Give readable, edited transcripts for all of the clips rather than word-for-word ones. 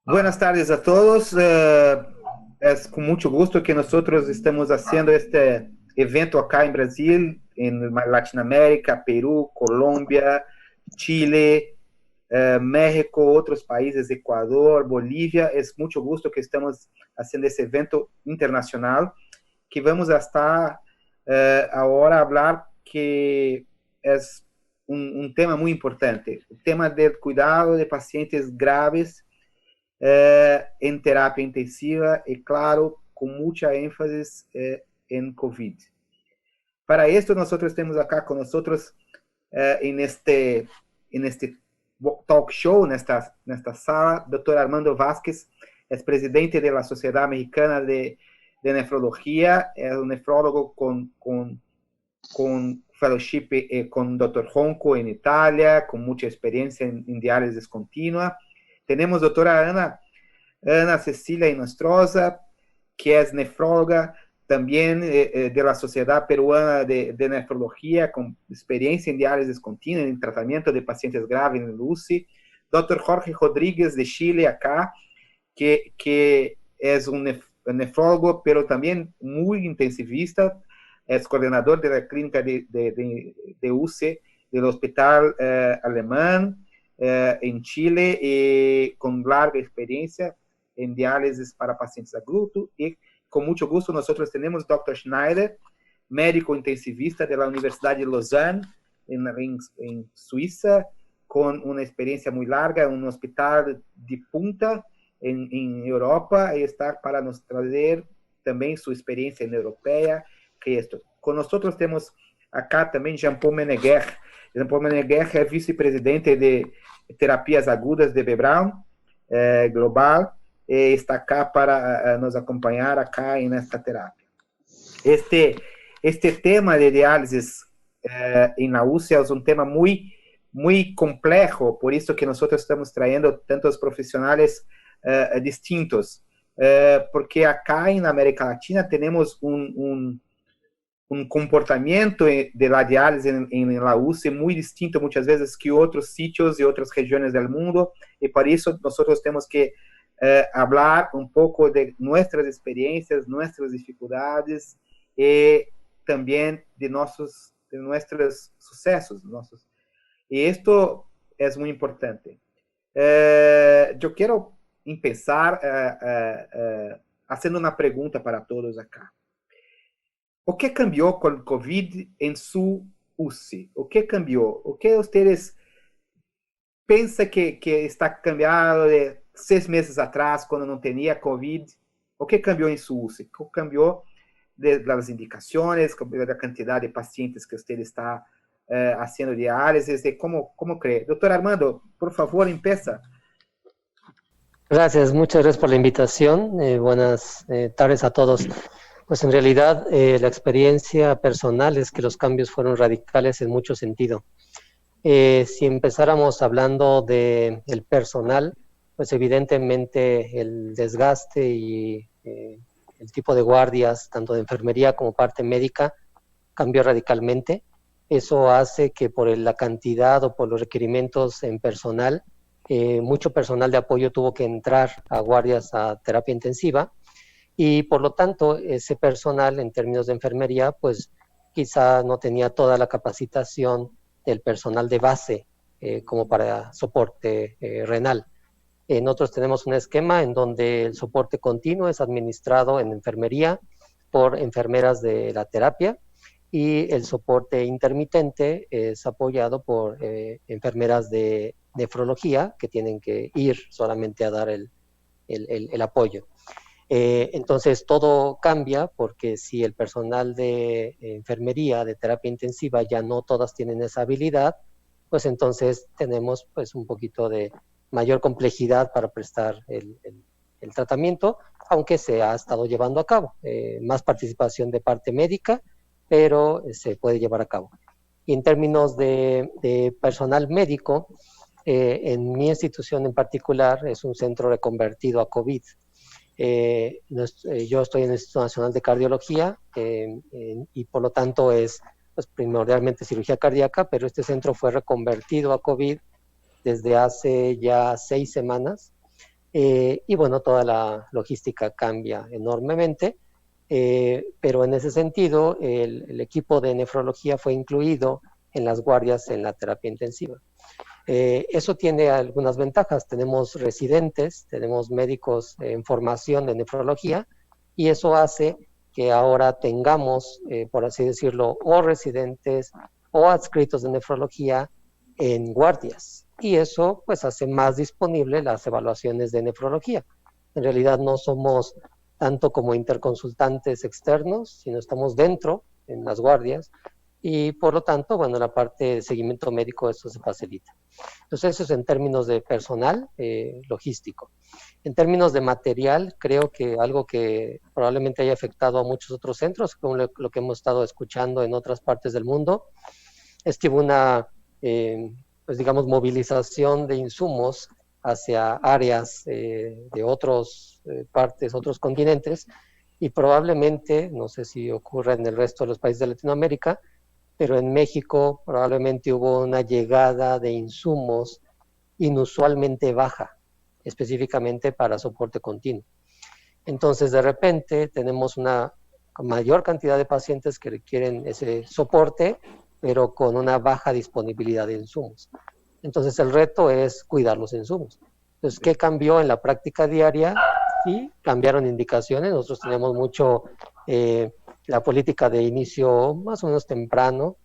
Buenas tardes a todos. Es con mucho gusto que nosotros estamos haciendo este evento acá en Brasil, en Latinoamérica, Perú, Colombia, Chile, México, otros países, Ecuador, Bolivia. Es mucho gusto que estamos haciendo ese evento internacional, que vamos a estar ahora a hablar que es un tema muy importante, el tema del cuidado de pacientes graves em terapia intensiva e, claro, com muita ênfase em COVID. Para isso, nós temos acá com nós em este talk show, nesta sala, Dr. Armando Vázquez, é presidente da Sociedade Americana de Nefrologia, é um nefrólogo com fellowship com Dr. Ronco em Itália, com muita experiência em diálise contínua. Temos a doutora Ana Cecilia Inostroza, que es nefróloga también de la Sociedad Peruana de Nefrología, con experiencia en diálisis continua, en tratamiento de pacientes graves en UCI. Dr. Jorge Rodríguez de Chile acá, que es un nefrólogo, pero también muy intensivista, es coordinador de la clínica de UCI del Hospital Alemán en Chile, con larga experiencia en diálisis para pacientes agudos. Y con mucho gusto nosotros tenemos Dr. Schneider, médico intensivista de la Universidad de Lausanne en Suiza, con una experiencia muy larga en un hospital de punta en Europa, y está para nos traer también su experiencia en europea. Que esto. Con nosotros tenemos acá también Jean-Paul Menegher. Jean-Paul Menegher es vicepresidente de terapias agudas de Bebraun Global, está acá para nos acompañar acá en esta terapia. Este tema de diálisis en la UCI es un tema muy complejo, por eso que nosotros estamos trayendo tantos profesionales distintos, porque acá en América Latina tenemos un comportamiento de la diálisis en la UCI muy distinto muchas veces que otros sitios y otras regiones del mundo, y por eso nosotros tenemos que hablar un poco de nuestras experiencias, nuestras dificultades y también de nuestros sucesos. Y esto es muy importante. Yo quiero empezar haciendo una pregunta para todos acá. O que cambiou com o COVID em sua UCI? O que cambiou? O que vocês pensam que está cambiado de 6 meses atrás, quando não tinha COVID? O que cambiou em sua UCI? O que cambiou das indicações, da quantidade de pacientes que você está fazendo diálise? Como crê? Doutor Armando, por favor, empieza. Gracias, muchas gracias por la invitación. Buenas tardes a todos. Pues en realidad la experiencia personal es que los cambios fueron radicales en mucho sentido. Si empezáramos hablando del personal, pues evidentemente el desgaste y el tipo de guardias, tanto de enfermería como parte médica, cambió radicalmente. Eso hace que por la cantidad o por los requerimientos en personal, mucho personal de apoyo tuvo que entrar a guardias a terapia intensiva, y por lo tanto ese personal en términos de enfermería pues quizá no tenía toda la capacitación del personal de base como para soporte renal. Nosotros tenemos un esquema en donde el soporte continuo es administrado en enfermería por enfermeras de la terapia, y el soporte intermitente es apoyado por enfermeras de nefrología, que tienen que ir solamente a dar el apoyo. Entonces todo cambia, porque si el personal de enfermería de terapia intensiva ya no todas tienen esa habilidad, pues entonces tenemos pues un poquito de mayor complejidad para prestar el tratamiento, aunque se ha estado llevando a cabo. Más participación de parte médica, pero se puede llevar a cabo. Y en términos de personal médico, en mi institución en particular es un centro reconvertido a COVID. Yo estoy en el Instituto Nacional de Cardiología y por lo tanto es pues, primordialmente cirugía cardíaca, pero este centro fue reconvertido a COVID desde hace ya 6 semanas, y bueno, toda la logística cambia enormemente, pero en ese sentido el equipo de nefrología fue incluido en las guardias en la terapia intensiva. Eso tiene algunas ventajas. Tenemos residentes, tenemos médicos en formación de nefrología, y eso hace que ahora tengamos, por así decirlo, o residentes o adscritos de nefrología en guardias. Y eso pues hace más disponible las evaluaciones de nefrología. En realidad no somos tanto como interconsultantes externos, sino estamos dentro, en las guardias, y por lo tanto, bueno, la parte de seguimiento médico, eso se facilita. Entonces, eso es en términos de personal logístico. En términos de material, creo que algo que probablemente haya afectado a muchos otros centros, como lo que hemos estado escuchando en otras partes del mundo, es que hubo una, pues digamos, movilización de insumos hacia áreas de otras partes, otros continentes, y probablemente, no sé si ocurre en el resto de los países de Latinoamérica, pero en México probablemente hubo una llegada de insumos inusualmente baja, específicamente para soporte continuo. Entonces, de repente, tenemos una mayor cantidad de pacientes que requieren ese soporte, pero con una baja disponibilidad de insumos. Entonces, el reto es cuidar los insumos. Entonces, ¿qué cambió en la práctica diaria? Sí, cambiaron indicaciones. Nosotros tenemos mucho la política de inicio más o menos temprano.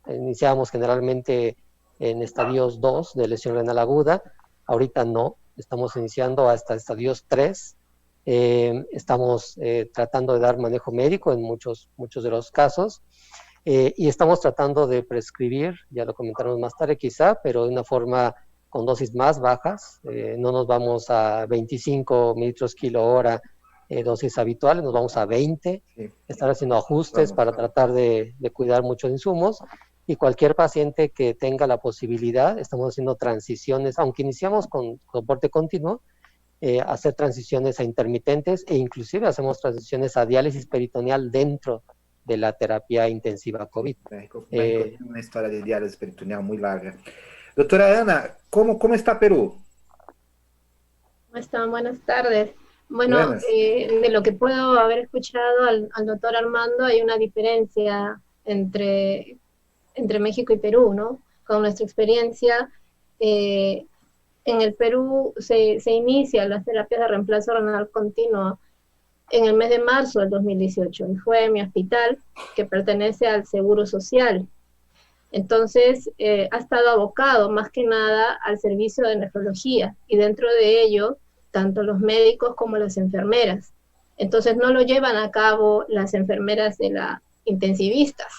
Iniciamos generalmente en estadios 2 de lesión renal aguda. Ahorita no, estamos iniciando hasta estadios 3. Estamos tratando de dar manejo médico en muchos de los casos. Y estamos tratando de prescribir, ya lo comentaremos más tarde quizá, pero de una forma con dosis más bajas. No nos vamos a 25 mililitros kilo hora dosis habituales, nos vamos a 20, sí. Estar haciendo ajustes para tratar de cuidar muchos insumos, y cualquier paciente que tenga la posibilidad, estamos haciendo transiciones, aunque iniciamos con soporte continuo, hacer transiciones a intermitentes, e inclusive hacemos transiciones a diálisis peritoneal dentro de la terapia intensiva COVID. Una historia de diálisis peritoneal muy larga. Doctora Ana, ¿cómo está Perú? ¿Cómo están? Buenas tardes. Bueno, de lo que puedo haber escuchado al doctor Armando, hay una diferencia entre México y Perú, ¿no? Con nuestra experiencia, en el Perú se inician las terapias de reemplazo renal continuo en el mes de marzo del 2018, y fue en mi hospital, que pertenece al Seguro Social. Entonces, ha estado abocado más que nada al servicio de nefrología, y dentro de ello, tanto los médicos como las enfermeras. Entonces, no lo llevan a cabo las enfermeras de la intensivistas.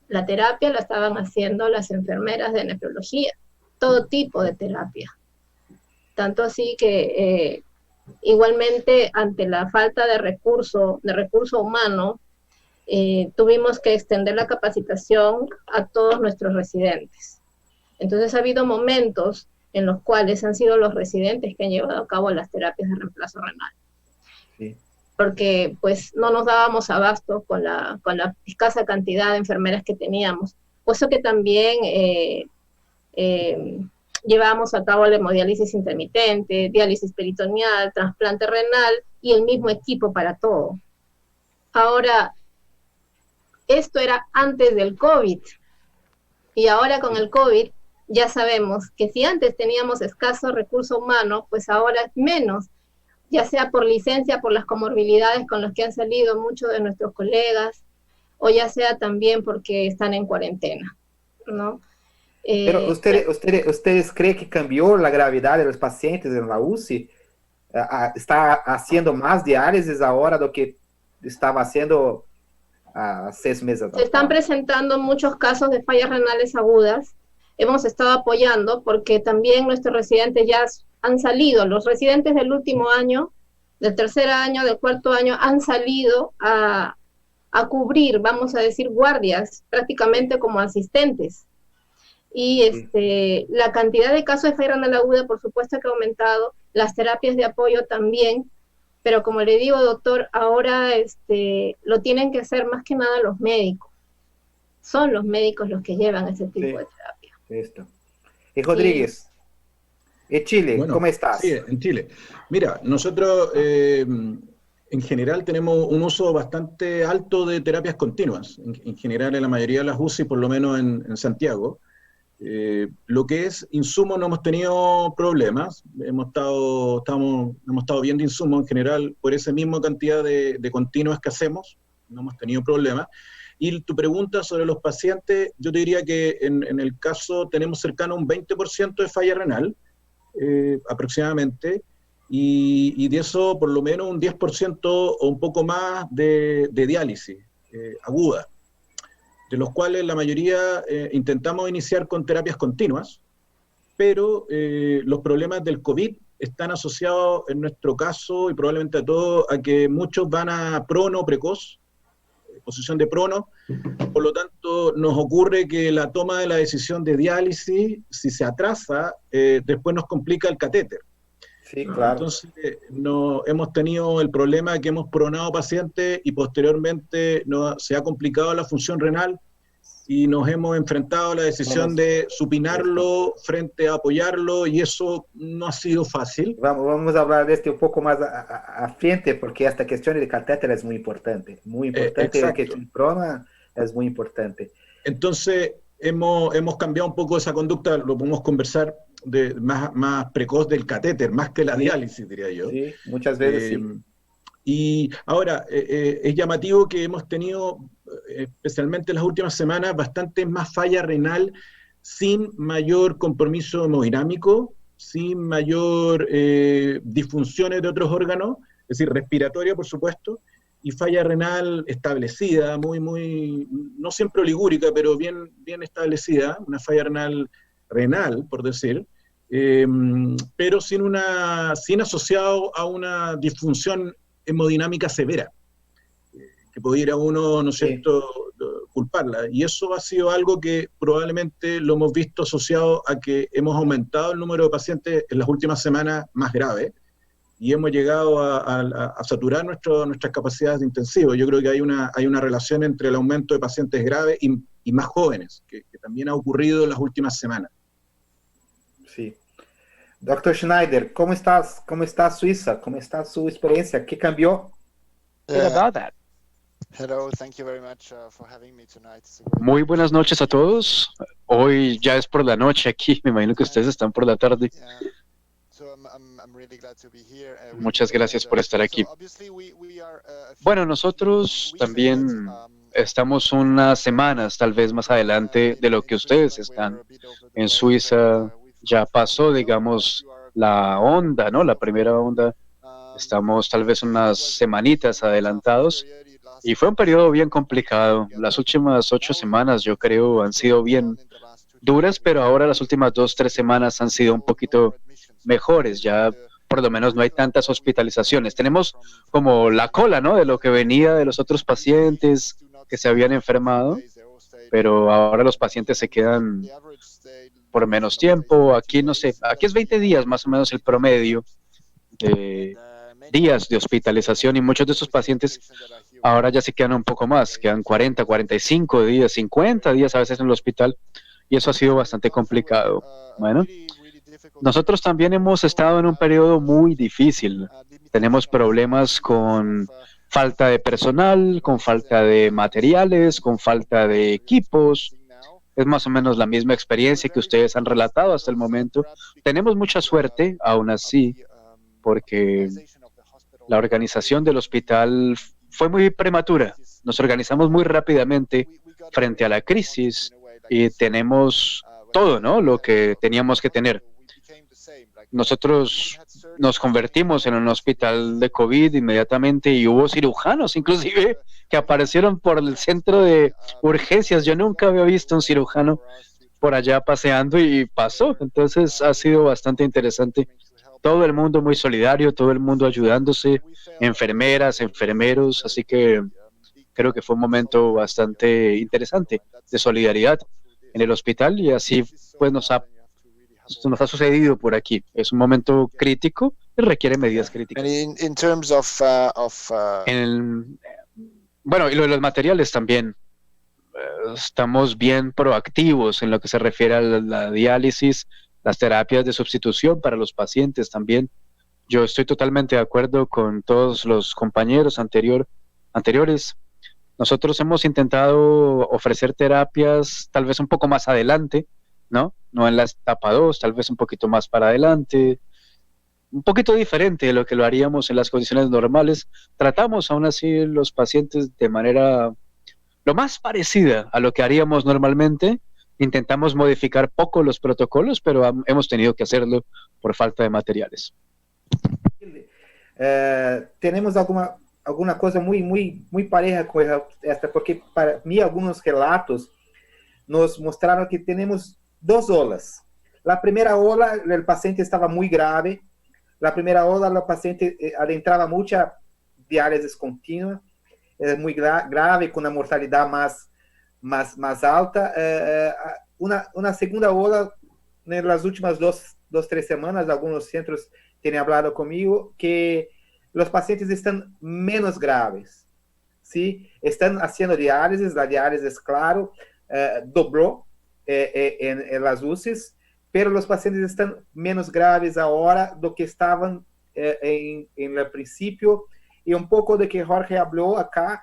La terapia la estaban haciendo las enfermeras de nefrología, todo tipo de terapia. Tanto así que igualmente, ante la falta de recurso humano, tuvimos que extender la capacitación a todos nuestros residentes. Entonces ha habido momentos en los cuales han sido los residentes que han llevado a cabo las terapias de reemplazo renal. Sí. Porque pues no nos dábamos abasto con la escasa cantidad de enfermeras que teníamos. Por eso que también llevábamos a cabo la hemodiálisis intermitente, diálisis peritoneal, trasplante renal y el mismo equipo para todo. Ahora, esto era antes del COVID, y ahora con el COVID ya sabemos que si antes teníamos escaso recurso humano, pues ahora es menos, ya sea por licencia, por las comorbilidades con las que han salido muchos de nuestros colegas, o ya sea también porque están en cuarentena, ¿no? Pero ¿ustedes creen que cambió la gravedad de los pacientes en la UCI? ¿Está haciendo más diálisis ahora do que estaba haciendo 6 meses atrás? Se están presentando muchos casos de fallas renales agudas. Hemos estado apoyando porque también nuestros residentes ya han salido, los residentes del último año, del tercer año, del cuarto año, han salido a cubrir, vamos a decir, guardias, prácticamente como asistentes. Y la cantidad de casos de falla renal aguda, por supuesto que ha aumentado, las terapias de apoyo también, pero como le digo, doctor, ahora lo tienen que hacer más que nada los médicos. Son los médicos los que llevan ese tipo de terapia. Esto. Rodríguez, ¿En Chile? Bueno, ¿Cómo estás? sí, en Chile. Mira, nosotros en general tenemos un uso bastante alto de terapias continuas. En general, en la mayoría de las UCI, por lo menos en Santiago. Lo que es insumo no hemos tenido problemas. Hemos estado bien de insumo en general por esa misma cantidad de continuas que hacemos. No hemos tenido problemas. Y tu pregunta sobre los pacientes, yo te diría que en el caso tenemos cercano a un 20% de falla renal, aproximadamente, y de eso por lo menos un 10% o un poco más de diálisis aguda, de los cuales la mayoría intentamos iniciar con terapias continuas, pero los problemas del COVID están asociados en nuestro caso y probablemente a todos a que muchos van a prono precoz, posición de prono, por lo tanto nos ocurre que la toma de la decisión de diálisis, si se atrasa, después nos complica el catéter. Sí, claro. Entonces hemos tenido el problema de que hemos pronado pacientes y posteriormente se ha complicado la función renal y nos hemos enfrentado a la decisión de supinarlo frente a apoyarlo, y eso no ha sido fácil. Vamos a hablar de un poco más a frente, porque esta cuestión del catéter es muy importante. Muy importante, la que prona es muy importante. Entonces, hemos cambiado un poco esa conducta, lo podemos conversar más precoz del catéter, más que la diálisis, diría yo. Sí, muchas veces sí. Y ahora, es llamativo que hemos tenido, especialmente en las últimas semanas, bastante más falla renal sin mayor compromiso hemodinámico, sin mayor disfunciones de otros órganos, es decir, respiratoria, por supuesto, y falla renal establecida, no siempre oligúrica, pero bien establecida, una falla renal, por decir, pero sin asociado a una disfunción hemodinámica severa, que pudiera uno, ¿no es cierto?, culparla. Y eso ha sido algo que probablemente lo hemos visto asociado a que hemos aumentado el número de pacientes en las últimas semanas más graves, y hemos llegado a saturar nuestras capacidades de intensivo. Yo creo que hay una relación entre el aumento de pacientes graves y más jóvenes, que también ha ocurrido en las últimas semanas. Sí. Dr. Schneider, ¿cómo estás? ¿Cómo está Suiza? ¿Cómo está su experiencia? ¿Qué cambió? Muy buenas noches a todos. Hoy ya es por la noche aquí, me imagino que ustedes están por la tarde. Muchas gracias por estar aquí. Bueno, nosotros también estamos unas semanas, tal vez más adelante, de lo que ustedes están. En Suiza ya pasó, digamos, la onda, ¿no? La primera onda. Estamos tal vez unas semanitas adelantados. Y fue un periodo bien complicado. Las últimas 8 semanas, yo creo, han sido bien duras, pero ahora las últimas 2, 3 semanas han sido un poquito mejores. Ya por lo menos no hay tantas hospitalizaciones. Tenemos como la cola, ¿no?, de lo que venía de los otros pacientes que se habían enfermado, pero ahora los pacientes se quedan por menos tiempo. Aquí, no sé, aquí es 20 días más o menos el promedio de días de hospitalización, y muchos de estos pacientes ahora ya se quedan un poco más, quedan 40, 45 días, 50 días a veces en el hospital, y eso ha sido bastante complicado. Bueno, nosotros también hemos estado en un periodo muy difícil. Tenemos problemas con falta de personal, con falta de materiales, con falta de equipos. Es más o menos la misma experiencia que ustedes han relatado hasta el momento. Tenemos mucha suerte, aún así, porque la organización del hospital fue muy prematura. Nos organizamos muy rápidamente frente a la crisis y tenemos todo, ¿no?, lo que teníamos que tener. Nosotros nos convertimos en un hospital de COVID inmediatamente, y hubo cirujanos inclusive que aparecieron por el centro de urgencias. Yo nunca había visto un cirujano por allá paseando, y pasó. Entonces ha sido bastante interesante. Todo el mundo muy solidario, todo el mundo ayudándose, enfermeras, enfermeros, así que creo que fue un momento bastante interesante de solidaridad en el hospital, y así pues nos ha sucedido por aquí. Es un momento crítico y requiere medidas críticas. Bueno, y lo de los materiales también. Estamos bien proactivos en lo que se refiere a la diálisis. las terapias de sustitución para los pacientes también. Yo estoy totalmente de acuerdo con todos los compañeros anteriores. Nosotros hemos intentado ofrecer terapias tal vez un poco más adelante, ¿no? No en la etapa 2, tal vez un poquito más para adelante, un poquito diferente de lo que lo haríamos en las condiciones normales. Tratamos aún así los pacientes de manera lo más parecida a lo que haríamos normalmente. Intentamos modificar poco los protocolos, pero hemos tenido que hacerlo por falta de materiales. Tenemos alguma coisa muito pareja com esta, porque para mim alguns relatos nos mostraram que temos duas olas. A primeira ola, o paciente estava muito grave. Na primeira ola, o paciente adentrava muita diálise contínua, muito grave, com a mortalidade mais alta. Uma segunda ola, nas últimas 2-3 semanas, alguns centros têm falado comigo que os pacientes estão menos graves, ¿sí? Estão fazendo diálise, a diálise, claro, dobrou em las UCIs, pero os pacientes estão menos graves agora do que estavam em princípio, e um pouco do que Jorge falou acá,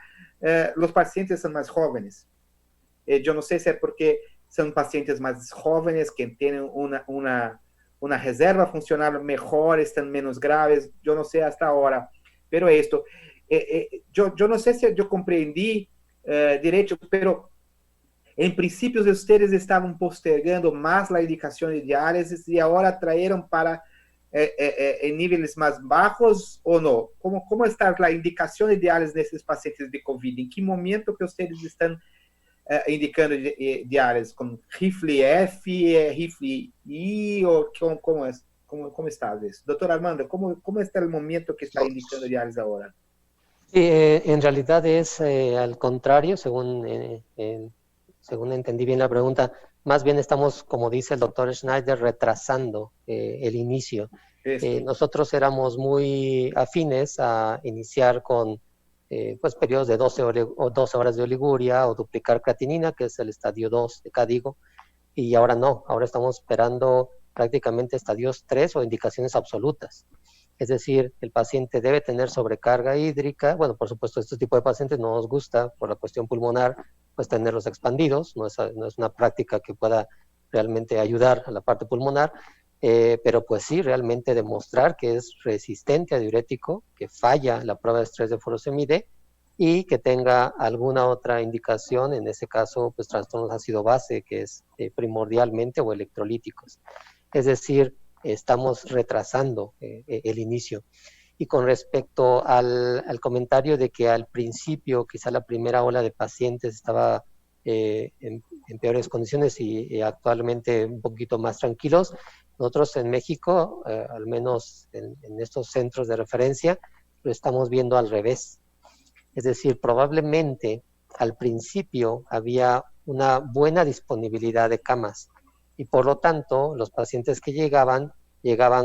os pacientes são mais jovens. Eu não sei se é porque são pacientes mais jovens que têm uma reserva funcional melhor, estão menos graves, eu não sei hasta agora, pero esto, eu não sei se eu compreendi direito, pero em princípio vocês estavam postergando mais a indicação de diálise e agora traíram para em níveis mais baixos ou não? Como está a indicação de diálise nesses pacientes de COVID? Em que momento que vocês estão indicando diálise? Com rifle F, rifle I, ou como está isso? Doutor Armando, como está o momento que está indicando diálise agora? Sí, en realidad es al contrario, según entendí bien la pregunta, más bien estamos, como dice el doctor Schneider, retrasando el inicio. Nosotros éramos muy afines a iniciar con pues periodos de 12 horas de oliguria o duplicar creatinina, que es el estadio 2 de CADIGO, y ahora no, ahora estamos esperando prácticamente estadios 3 o indicaciones absolutas. Es decir, el paciente debe tener sobrecarga hídrica. Bueno, por supuesto, este tipo de pacientes no nos gusta por la cuestión pulmonar, pues tenerlos expandidos, no es una práctica que pueda realmente ayudar a la parte pulmonar, pero pues sí, realmente demostrar que es resistente a diurético, que falla la prueba de estrés de furosemide y que tenga alguna otra indicación, en ese caso, pues trastornos ácido base, que es primordialmente, o electrolíticos. Es decir, estamos retrasando el inicio. Y con respecto al comentario de que al principio quizá la primera ola de pacientes estaba en peores condiciones y actualmente un poquito más tranquilos, nosotros en México, al menos en estos centros de referencia, lo estamos viendo al revés. Es decir, probablemente al principio había una buena disponibilidad de camas y por lo tanto los pacientes que llegaban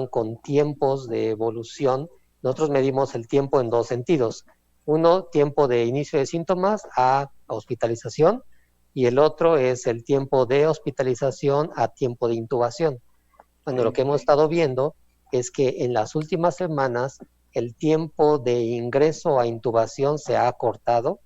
con tiempos de evolución. Nosotros medimos el tiempo en dos sentidos. Uno, tiempo de inicio de síntomas a hospitalización, y el otro es el tiempo de hospitalización a tiempo de intubación. Bueno, lo que hemos estado viendo es que en las últimas semanas el tiempo de ingreso a intubación se ha acortado,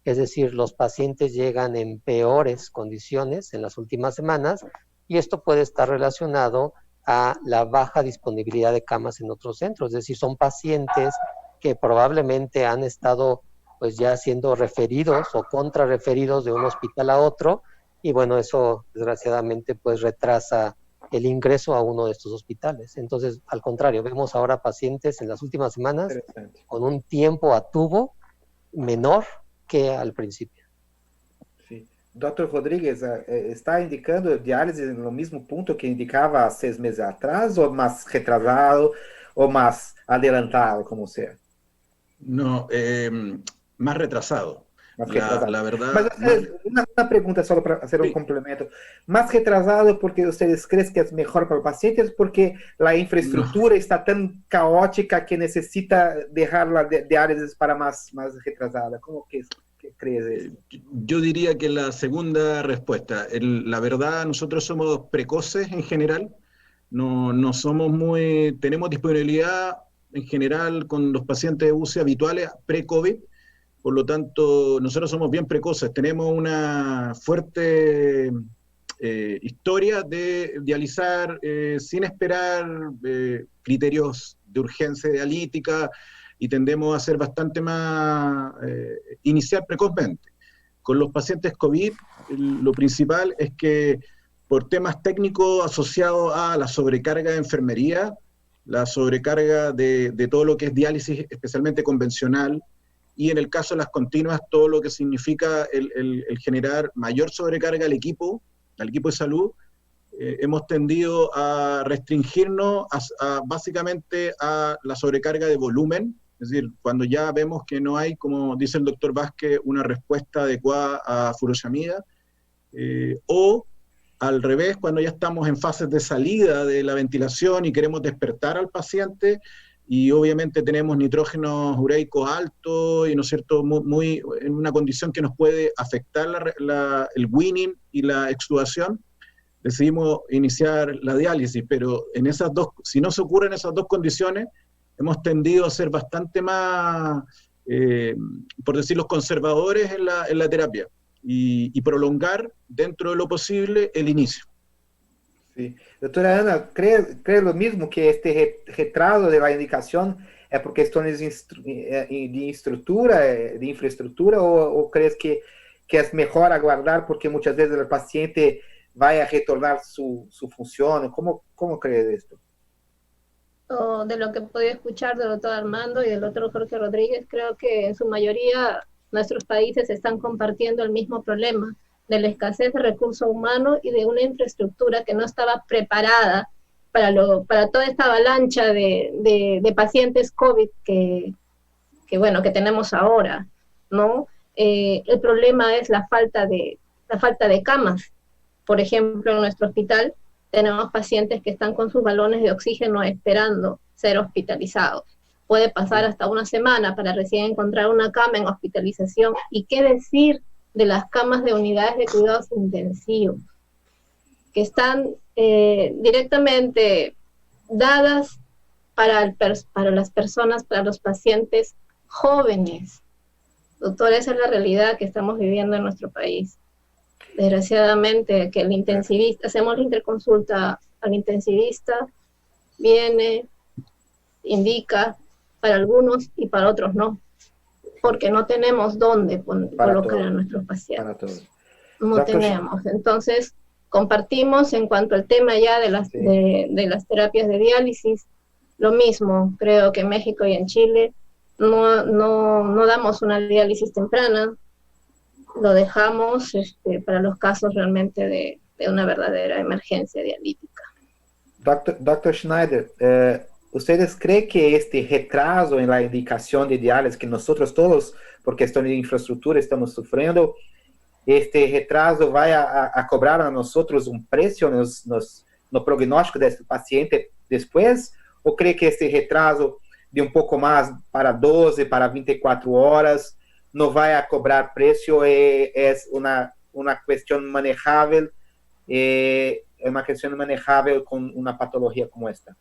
es decir, los pacientes llegan en peores condiciones en las últimas semanas, y esto puede estar relacionado a la baja disponibilidad de camas en otros centros. Es decir, son pacientes que probablemente han estado pues ya siendo referidos o contrarreferidos de un hospital a otro, y bueno, eso desgraciadamente pues retrasa el ingreso a uno de estos hospitales. Entonces, al contrario, vemos ahora pacientes en las últimas semanas con un tiempo a tubo menor que al principio. Sí. Dr. Rodrigues, ¿está indicando diálise en el mismo punto que indicaba 6 meses atrás, o más retrasado, o más adelantado, como sea? No, más retrasado. La verdad... Una pregunta solo para hacer un complemento. ¿Más retrasado porque ustedes creen que es mejor para pacientes, porque la infraestructura está tan caótica que necesita dejar la diálisis para más retrasada? ¿Cómo que crees eso? Yo diría que la segunda respuesta. La verdad, nosotros somos precoces en general. no somos tenemos disponibilidad en general con los pacientes de UCI habituales pre-COVID, por lo tanto, nosotros somos bien precoces, tenemos una fuerte historia de dializar sin esperar criterios de urgencia dialítica, y tendemos a ser bastante más, iniciar precozmente. Con los pacientes COVID, lo principal es que por temas técnicos asociados a la sobrecarga de enfermería, la sobrecarga de todo lo que es diálisis, especialmente convencional, y en el caso de las continuas, todo lo que significa el generar mayor sobrecarga al equipo de salud, hemos tendido a restringirnos básicamente a la sobrecarga de volumen, es decir, cuando ya vemos que no hay, como dice el doctor Vázquez, una respuesta adecuada a furosemida, o al revés, cuando ya estamos en fases de salida de la ventilación y queremos despertar al paciente, y obviamente tenemos nitrógenos ureicos altos, y ¿no es cierto?, muy en una condición que nos puede afectar el winning y la extubación, decidimos iniciar la diálisis, pero si no se ocurren esas dos condiciones, hemos tendido a ser bastante más, por decirlo, conservadores en la terapia, y prolongar dentro de lo posible el inicio. Sí. Doctora Ana, ¿cree lo mismo, que este retraso de la indicación es por cuestiones de infraestructura, o crees que es mejor aguardar porque muchas veces el paciente vaya a retornar su función? ¿Cómo crees esto? De lo que he podido escuchar del doctor Armando y del doctor Jorge Rodríguez, creo que en su mayoría nuestros países están compartiendo el mismo problema de la escasez de recursos humanos y de una infraestructura que no estaba preparada para toda esta avalancha de pacientes COVID que tenemos ahora, ¿no? El problema es la falta de camas. Por ejemplo, en nuestro hospital tenemos pacientes que están con sus balones de oxígeno esperando ser hospitalizados. Puede pasar hasta una semana para recién encontrar una cama en hospitalización. ¿Y qué decir de las camas de unidades de cuidados intensivos, que están directamente dadas para las personas, para los pacientes jóvenes? Doctor, esa es la realidad que estamos viviendo en nuestro país. Desgraciadamente, que el intensivista, hacemos la interconsulta al intensivista, viene, indica para algunos y para otros no, porque no tenemos dónde colocar a nuestros pacientes. No tenemos. Entonces, compartimos en cuanto al tema ya de las terapias de diálisis, lo mismo, creo que en México y en Chile no damos una diálisis temprana, lo dejamos para los casos realmente de una verdadera emergencia dialítica. Doctor Schneider, ¿ustedes creen que este retraso en la indicación de diálisis que nosotros todos, por cuestión de infraestructura, estamos sufriendo, este retraso va a cobrar a nosotros un precio no prognóstico de este paciente después? ¿O cree que este retraso de un poco más para 12, para 24 horas, no va a cobrar precio? Es una cuestión manejable, con una patología como esta.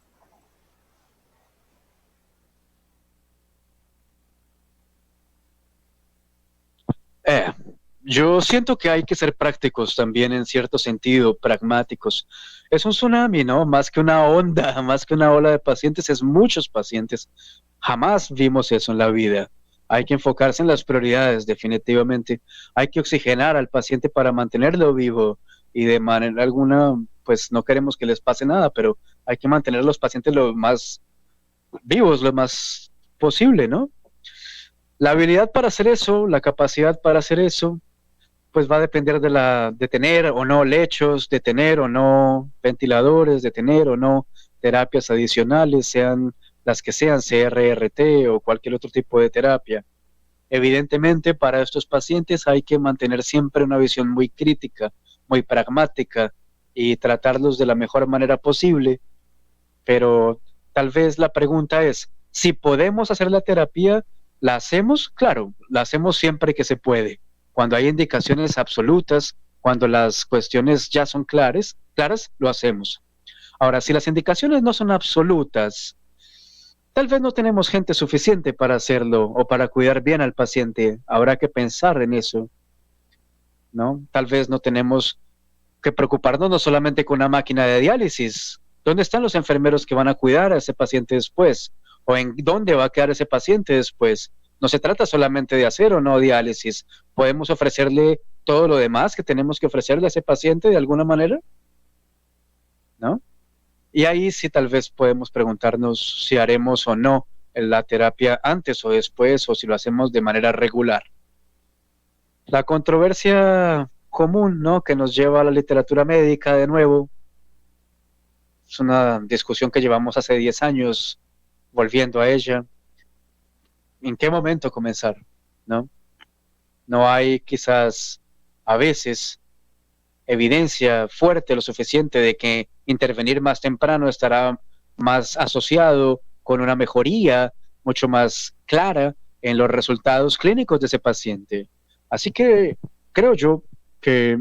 Yo siento que hay que ser prácticos también, en cierto sentido, pragmáticos. Es un tsunami, ¿no? Más que una onda, más que una ola de pacientes, es muchos pacientes. Jamás vimos eso en la vida. Hay que enfocarse en las prioridades, definitivamente. Hay que oxigenar al paciente para mantenerlo vivo, y de manera alguna, pues no queremos que les pase nada, pero hay que mantener a los pacientes lo más vivos, lo más posible, ¿no? La habilidad para hacer eso, la capacidad para hacer eso, pues va a depender de tener o no lechos, de tener o no ventiladores, de tener o no terapias adicionales, sean las que sean, CRRT o cualquier otro tipo de terapia. Evidentemente, para estos pacientes hay que mantener siempre una visión muy crítica, muy pragmática, y tratarlos de la mejor manera posible, pero tal vez la pregunta es, si podemos hacer la terapia, ¿la hacemos? Claro, la hacemos siempre que se puede. Cuando hay indicaciones absolutas, cuando las cuestiones ya son claras, lo hacemos. Ahora, si las indicaciones no son absolutas, tal vez no tenemos gente suficiente para hacerlo o para cuidar bien al paciente. Habrá que pensar en eso, ¿no? Tal vez no tenemos que preocuparnos no solamente con una máquina de diálisis. ¿Dónde están los enfermeros que van a cuidar a ese paciente después? ¿O en dónde va a quedar ese paciente después? No se trata solamente de hacer o no diálisis. ¿Podemos ofrecerle todo lo demás que tenemos que ofrecerle a ese paciente de alguna manera? ¿No? Y ahí sí tal vez podemos preguntarnos si haremos o no la terapia antes o después, o si lo hacemos de manera regular. La controversia común, ¿no?, que nos lleva a la literatura médica de nuevo, es una discusión que llevamos hace 10 años volviendo a ella. ¿En qué momento comenzar? ¿No? No hay quizás a veces evidencia fuerte lo suficiente de que intervenir más temprano estará más asociado con una mejoría mucho más clara en los resultados clínicos de ese paciente. Así que creo yo que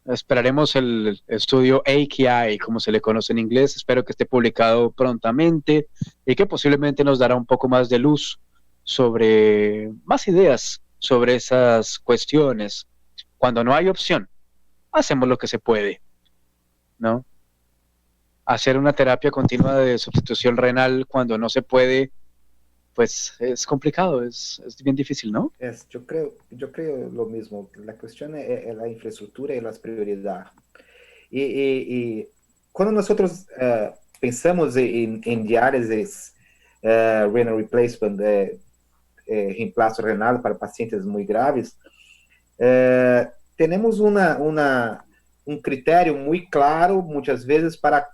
esperaremos el estudio AKI, como se le conoce en inglés. Espero que esté publicado prontamente y que posiblemente nos dará un poco más de luz sobre más ideas sobre esas cuestiones. Cuando no hay opción, hacemos lo que se puede, ¿no? Hacer una terapia continua de sustitución renal cuando no se puede, pues es complicado, es bien difícil, ¿no? Yo creo lo mismo. La cuestión es la infraestructura y las prioridades. Y cuando nosotros pensamos en diálisis, renal replacement, reemplazo renal para pacientes muy graves, tenemos un criterio muy claro muchas veces para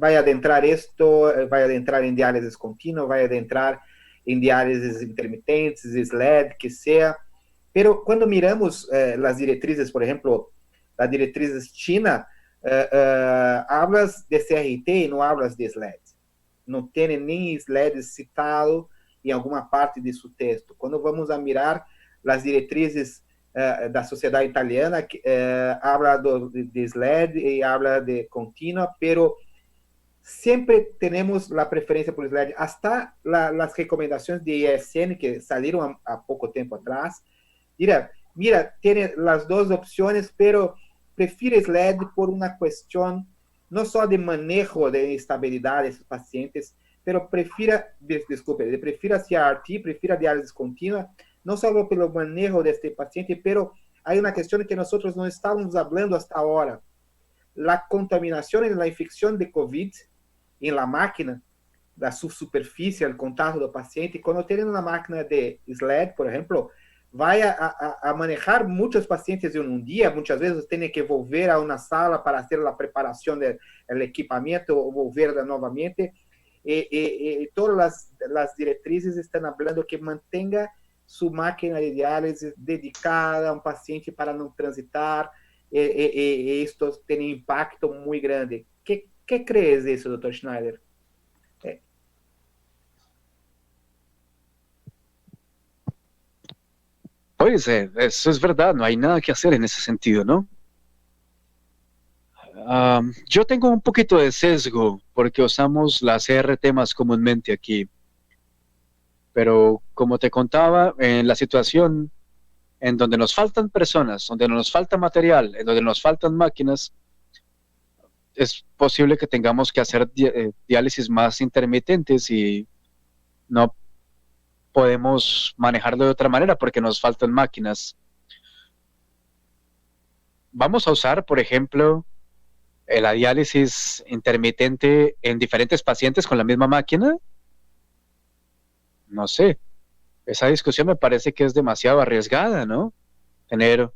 vai adentrar esto, vai adentrar en diálisis continua, vai adentrar en diálisis intermitentes, SLED, que sea. Pero cuando miramos las directrices, por ejemplo, las directrices China, hablas de CRT y no hablas de SLED. No tiene ni SLED citado em alguma parte de seu texto. Quando vamos a mirar as diretrizes da sociedade italiana, habla de SLED e habla de contínua, pero sempre temos a preferência por SLED. Hasta as recomendações de ISN que saíram há pouco tempo atrás. Mira, tem as duas opções, pero prefiro SLED por uma questão não só de manejo de estabilidade desses pacientes, pero prefira a CRT, prefira a diálise contínua, não só pelo manejo deste paciente, pero há uma questão que nós não estávamos falando hasta agora. A contaminação e a infecção de COVID em la máquina, da superfície, o contato do paciente, quando tem uma máquina de SLED, por exemplo, vai a manejar muitos pacientes em um dia, muitas vezes tem que volver a uma sala para fazer a preparação do equipamento, ou volver novamente, e todas as diretrizes estão falando que mantenha sua máquina de diálise dedicada a um paciente para não transitar, e isto tem impacto muito grande. ¿Qué crees de eso, doctor Schneider? Pues eso es verdad, no hay nada que hacer en ese sentido, ¿no? Yo tengo un poquito de sesgo porque usamos la CRT más comúnmente aquí. Pero como te contaba, en la situación en donde nos faltan personas, donde nos falta material, en donde nos faltan máquinas, es posible que tengamos que hacer diálisis más intermitentes y no podemos manejarlo de otra manera porque nos faltan máquinas. Vamos a usar, por ejemplo, la diálisis intermitente en diferentes pacientes con la misma máquina. No sé, esa discusión me parece que es demasiado arriesgada, ¿no? Tener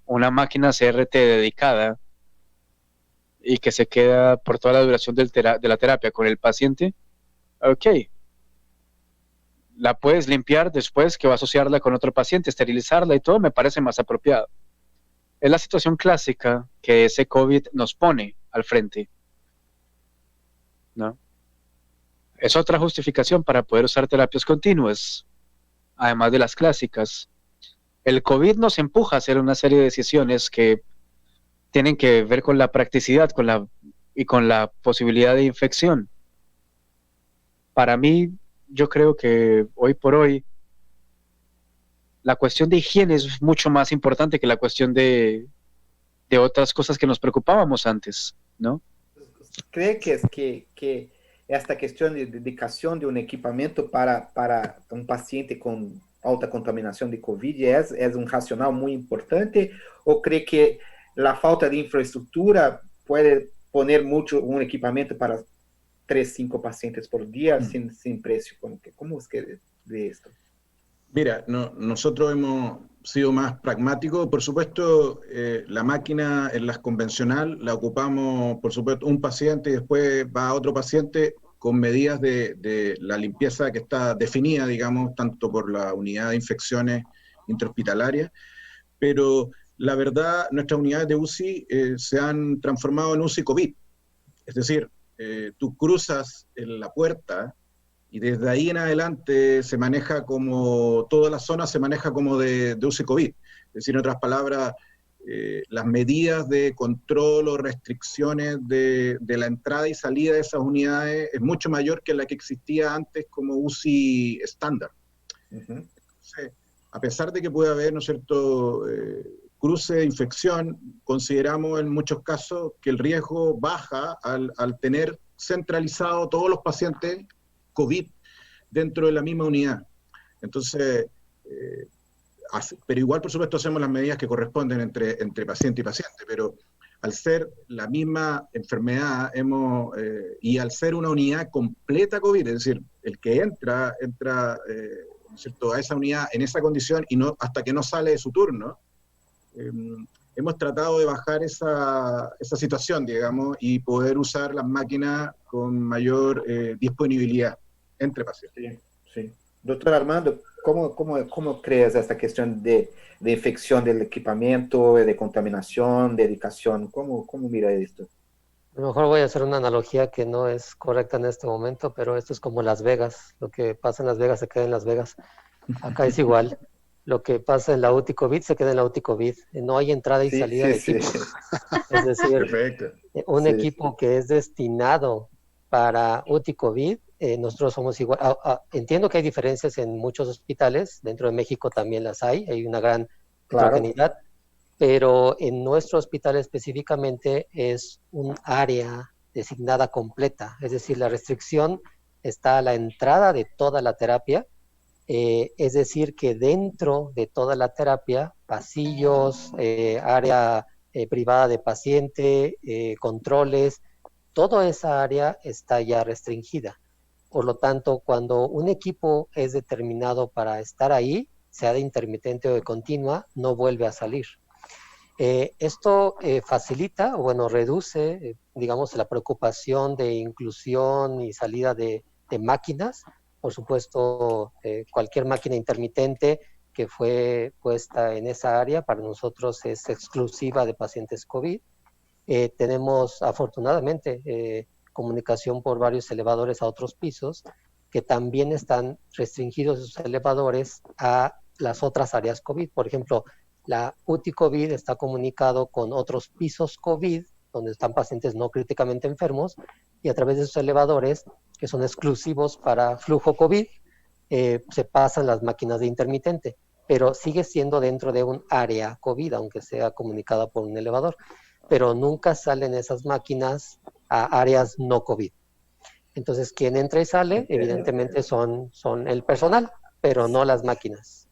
una máquina CRT dedicada y que se queda por toda la duración de la terapia con el paciente. Ok, la puedes limpiar después, que va a asociarla con otro paciente, esterilizarla y todo, me parece más apropiado. Es la situación clásica que ese COVID nos pone al frente, ¿no? Es otra justificación para poder usar terapias continuas, además de las clásicas. El COVID nos empuja a hacer una serie de decisiones que tienen que ver con la practicidad, con la y con la posibilidad de infección. Para mí, yo creo que hoy por hoy, la cuestión de higiene es mucho más importante que la cuestión de otras cosas que nos preocupábamos antes, ¿no? ¿Cree que esta cuestión de dedicación de un equipamiento para un paciente con alta contaminación de COVID es un racional muy importante? ¿O cree que la falta de infraestructura puede poner mucho un equipamiento para 3, 5 pacientes por día sin precio? ¿Cómo es que de esto? Mira, nosotros hemos sido más pragmáticos. Por supuesto, la máquina en las convencional la ocupamos, por supuesto, un paciente y después va a otro paciente con medidas de la limpieza que está definida, digamos, tanto por la unidad de infecciones intrahospitalarias, pero la verdad, nuestras unidades de UCI se han transformado en UCI COVID. Es decir, tú cruzas en la puerta y desde ahí en adelante se maneja como, toda la zona se maneja como de UCI COVID. Es decir, en otras palabras, las medidas de control o restricciones de la entrada y salida de esas unidades es mucho mayor que la que existía antes como UCI estándar. Entonces, a pesar de que puede haber, ¿no es cierto?, cruce de infección, consideramos en muchos casos que el riesgo baja al tener centralizado todos los pacientes COVID dentro de la misma unidad. Entonces, pero igual, por supuesto, hacemos las medidas que corresponden entre paciente y paciente, pero al ser la misma enfermedad y al ser una unidad completa COVID, es decir, el que entra ¿no es cierto?, a esa unidad en esa condición y no hasta que no sale de su turno, hemos tratado de bajar esa situación, digamos, y poder usar las máquinas con mayor disponibilidad entre pacientes. Sí, sí. Doctor Armando, ¿cómo crees esta cuestión de infección del equipamiento, de contaminación, de dedicación? ¿Cómo mira esto? A lo mejor voy a hacer una analogía que no es correcta en este momento, pero esto es como Las Vegas. Lo que pasa en Las Vegas se queda en Las Vegas. Acá es igual. Lo que pasa en la UTI COVID se queda en la UTI COVID. No hay entrada y salida de equipo. Sí. Es decir, perfecto. Un equipo que es destinado para UTI COVID, nosotros somos igual. Entiendo que hay diferencias en muchos hospitales, dentro de México también las hay una gran heterogeneidad, pero en nuestro hospital específicamente es un área designada completa, es decir, la restricción está a la entrada de toda la terapia, es decir, que dentro de toda la terapia, pasillos, área privada de paciente, controles, toda esa área está ya restringida. Por lo tanto, cuando un equipo es determinado para estar ahí, sea de intermitente o de continua, no vuelve a salir. Esto facilita, o bueno, reduce, digamos, la preocupación de inclusión y salida de máquinas. Por supuesto, cualquier máquina intermitente que fue puesta en esa área para nosotros es exclusiva de pacientes COVID. Tenemos afortunadamente comunicación por varios elevadores a otros pisos que también están restringidos sus elevadores a las otras áreas COVID. Por ejemplo, la UTI COVID está comunicado con otros pisos COVID donde están pacientes no críticamente enfermos y a través de esos elevadores que son exclusivos para flujo COVID se pasan las máquinas de intermitente, pero sigue siendo dentro de un área COVID, aunque sea comunicada por un elevador, pero nunca salen esas máquinas a áreas no COVID. Entonces, quien entra y sale, evidentemente son el personal, pero no las máquinas.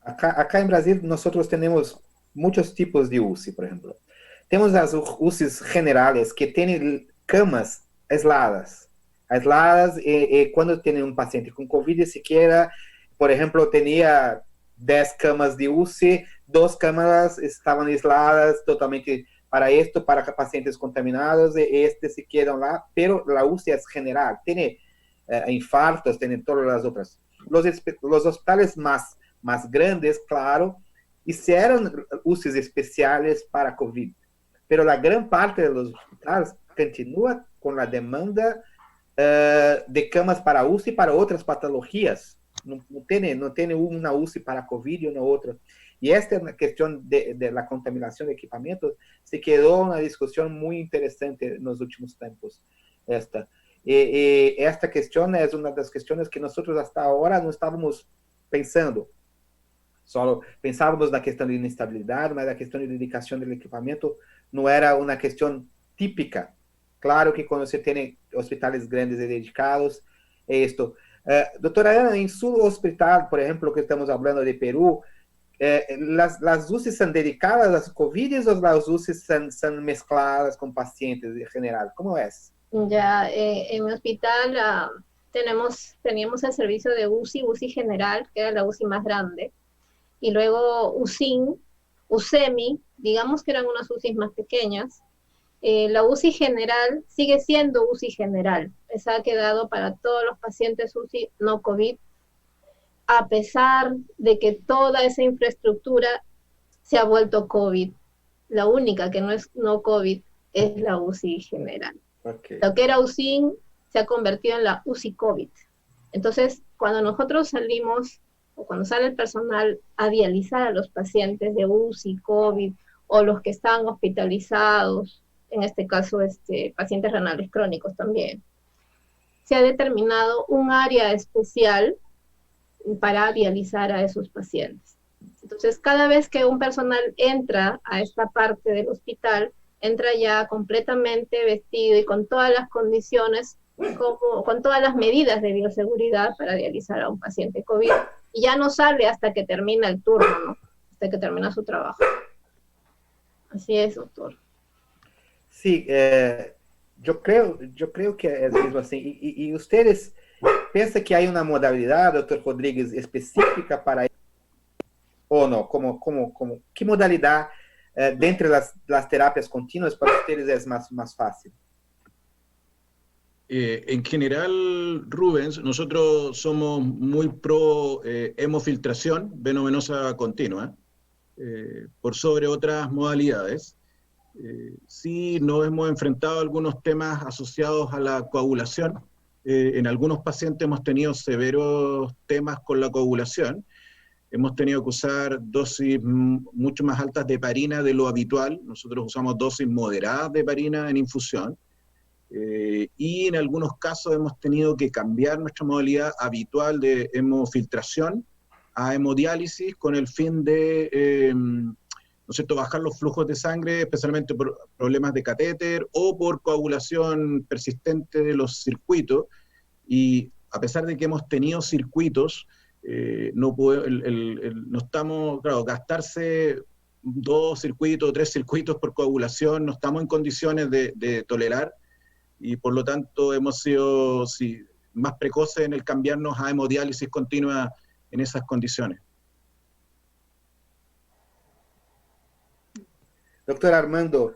Acá en Brasil nosotros tenemos muchos tipos de UCI, por ejemplo. Tenemos las UCIs generales que tienen camas aisladas. Cuando tiene un paciente con COVID, siquiera, por ejemplo, tenía 10 camas de UCI, 2 cámaras estaban aisladas totalmente para esto, para pacientes contaminados, se quedan lá, pero la UCI es general, tiene infartos, tiene todas las otras. Los hospitales más grandes, claro, hicieron UCIs especiales para COVID, pero la gran parte de los hospitales continúa con la demanda de camas para UCI para otras patologías. No tiene una UCI para COVID y una otra. Y esta cuestión de la contaminación de equipamientos se quedó una discusión muy interesante en los últimos tiempos. Esta cuestión es una de las cuestiones que nosotros hasta ahora no estábamos pensando. Solo pensábamos na questão de inestabilidade, mas a questão de dedicação do equipamento não era uma questão típica. Claro que quando você tem hospitais grandes e dedicados, é isto. Doutora Ana, em seu hospital, por exemplo, que estamos falando de Peru, as UCIs são dedicadas às Covid ou as UCIs são mescladas com pacientes em geral? Como é? Ya, en mi hospital teníamos el servicio de UCI general, que era la UCI más grande, y luego UCEMI, digamos que eran unas UCIs más pequeñas. La UCI general sigue siendo UCI general, esa ha quedado para todos los pacientes UCI no COVID, a pesar de que toda esa infraestructura se ha vuelto COVID. La única que no es no COVID es la UCI general. Okay. Lo que era UCI se ha convertido en la UCI COVID. Entonces, cuando nosotros salimos, o cuando sale el personal a dializar a los pacientes de UCI, COVID, o los que están hospitalizados, en este caso pacientes renales crónicos también, se ha determinado un área especial para dializar a esos pacientes. Entonces, cada vez que un personal entra a esta parte del hospital, entra ya completamente vestido y con todas las condiciones, con todas las medidas de bioseguridad para dializar a un paciente COVID. Y ya no sale hasta que termina el turno, ¿no? Hasta que termina su trabajo. Así es, doctor. Sí, yo creo que es mismo así. Y ustedes piensan que hay una modalidad, doctor Rodríguez, específica para eso? ¿O no? ¿Qué modalidad de entre las terapias continuas para ustedes es más fácil? En general, Rubens, nosotros somos muy pro hemofiltración venovenosa continua, por sobre otras modalidades. Sí nos hemos enfrentado a algunos temas asociados a la coagulación. En algunos pacientes hemos tenido severos temas con la coagulación. Hemos tenido que usar dosis mucho más altas de heparina de lo habitual. Nosotros usamos dosis moderadas de heparina en infusión. Y en algunos casos hemos tenido que cambiar nuestra modalidad habitual de hemofiltración a hemodiálisis con el fin de ¿no es cierto?, bajar los flujos de sangre, especialmente por problemas de catéter o por coagulación persistente de los circuitos. Y a pesar de que hemos tenido circuitos, no estamos, claro, gastarse 2 circuitos, 3 circuitos por coagulación, no estamos en condiciones de tolerar, y por lo tanto hemos sido más precoces en el cambiarnos a hemodiálisis continua en esas condiciones. Doctor Armando,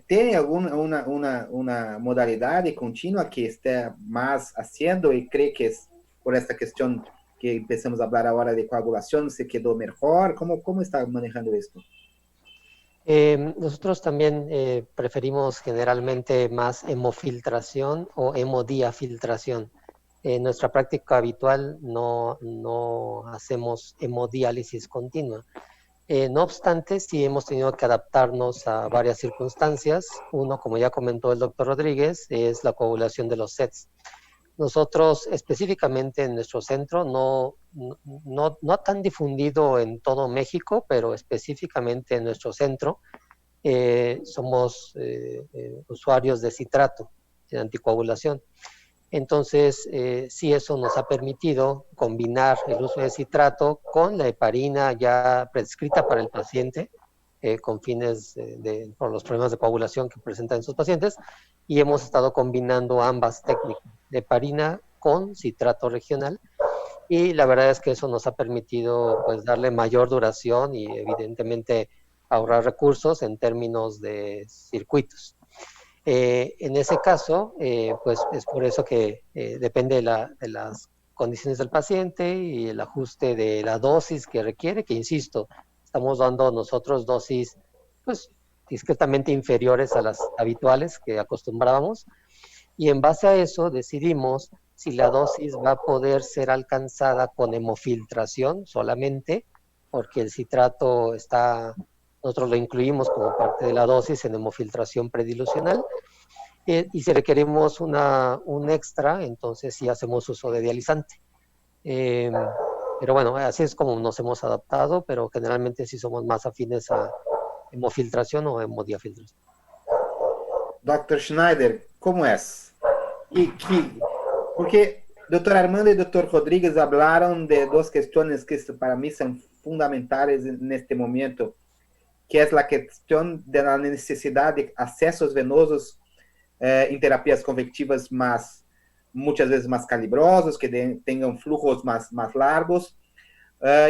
¿tiene una modalidad continua que esté más haciendo y cree que es por esta cuestión que empezamos a hablar ahora de coagulación se quedó mejor? ¿Cómo está manejando esto? Nosotros también preferimos generalmente más hemofiltración o hemodiafiltración. En nuestra práctica habitual no hacemos hemodiálisis continua. No obstante, sí hemos tenido que adaptarnos a varias circunstancias. Uno, como ya comentó el doctor Rodríguez, es la coagulación de los sets. Nosotros específicamente en nuestro centro, no tan difundido en todo México, pero específicamente en nuestro centro, somos usuarios de citrato, de anticoagulación. Entonces, sí, eso nos ha permitido combinar el uso de citrato con la heparina ya prescrita para el paciente, con fines por los problemas de coagulación que presentan sus pacientes, y hemos estado combinando ambas técnicas, de heparina con citrato regional, y la verdad es que eso nos ha permitido pues darle mayor duración y evidentemente ahorrar recursos en términos de circuitos. En ese caso, pues es por eso que depende de las condiciones del paciente y el ajuste de la dosis que requiere, que insisto, estamos dando nosotros dosis pues discretamente inferiores a las habituales que acostumbrábamos, y en base a eso decidimos si la dosis va a poder ser alcanzada con hemofiltración solamente porque el citrato nosotros lo incluimos como parte de la dosis en hemofiltración predilucional, y si requerimos un extra, entonces sí hacemos uso de dializante. Pero bueno, así es como nos hemos adaptado, pero generalmente sí somos más afines a hemofiltración o hemodiafiltración. Dr. Schneider, ¿cómo es? Porque Dr. Armando y Dr. Rodríguez hablaron de dos cuestiones que para mí son fundamentales en este momento, que es la cuestión de la necesidad de accesos venosos en terapias convectivas muchas veces más calibrosos, que tengan flujos más largos,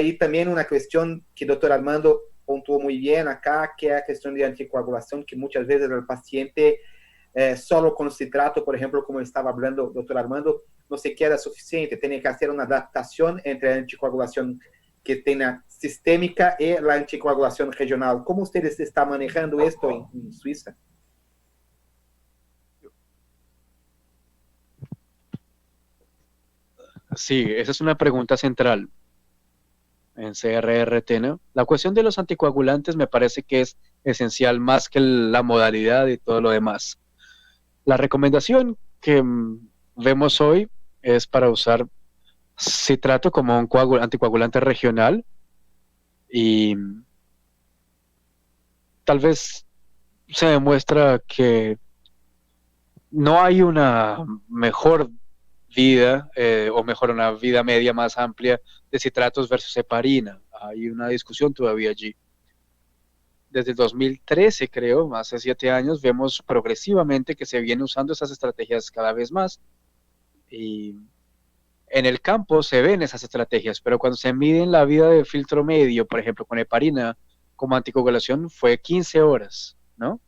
y también una cuestión que el Dr. Armando puntuó muy bien acá, que es la cuestión de anticoagulación, que muchas veces el paciente solo con citrato, por ejemplo, como estaba hablando el Dr. Armando, no se queda suficiente, tiene que hacer una adaptación entre la anticoagulación que tenga sistémica y la anticoagulación regional. ¿Cómo ustedes están manejando esto en Suiza? Sí, esa es una pregunta central en CRRT, ¿no? La cuestión de los anticoagulantes me parece que es esencial más que la modalidad y todo lo demás. La recomendación que vemos hoy es para usar citrato como un anticoagulante regional, y tal vez se demuestra que no hay una mejor vida o mejor una vida media más amplia de citratos versus heparina. Hay una discusión todavía allí. Desde el 2013, creo, hace 7 años, vemos progresivamente que se vienen usando esas estrategias cada vez más, y en el campo se ven esas estrategias, pero cuando se miden la vida de filtro medio, por ejemplo, con heparina como anticoagulación, fue 15 horas, ¿no?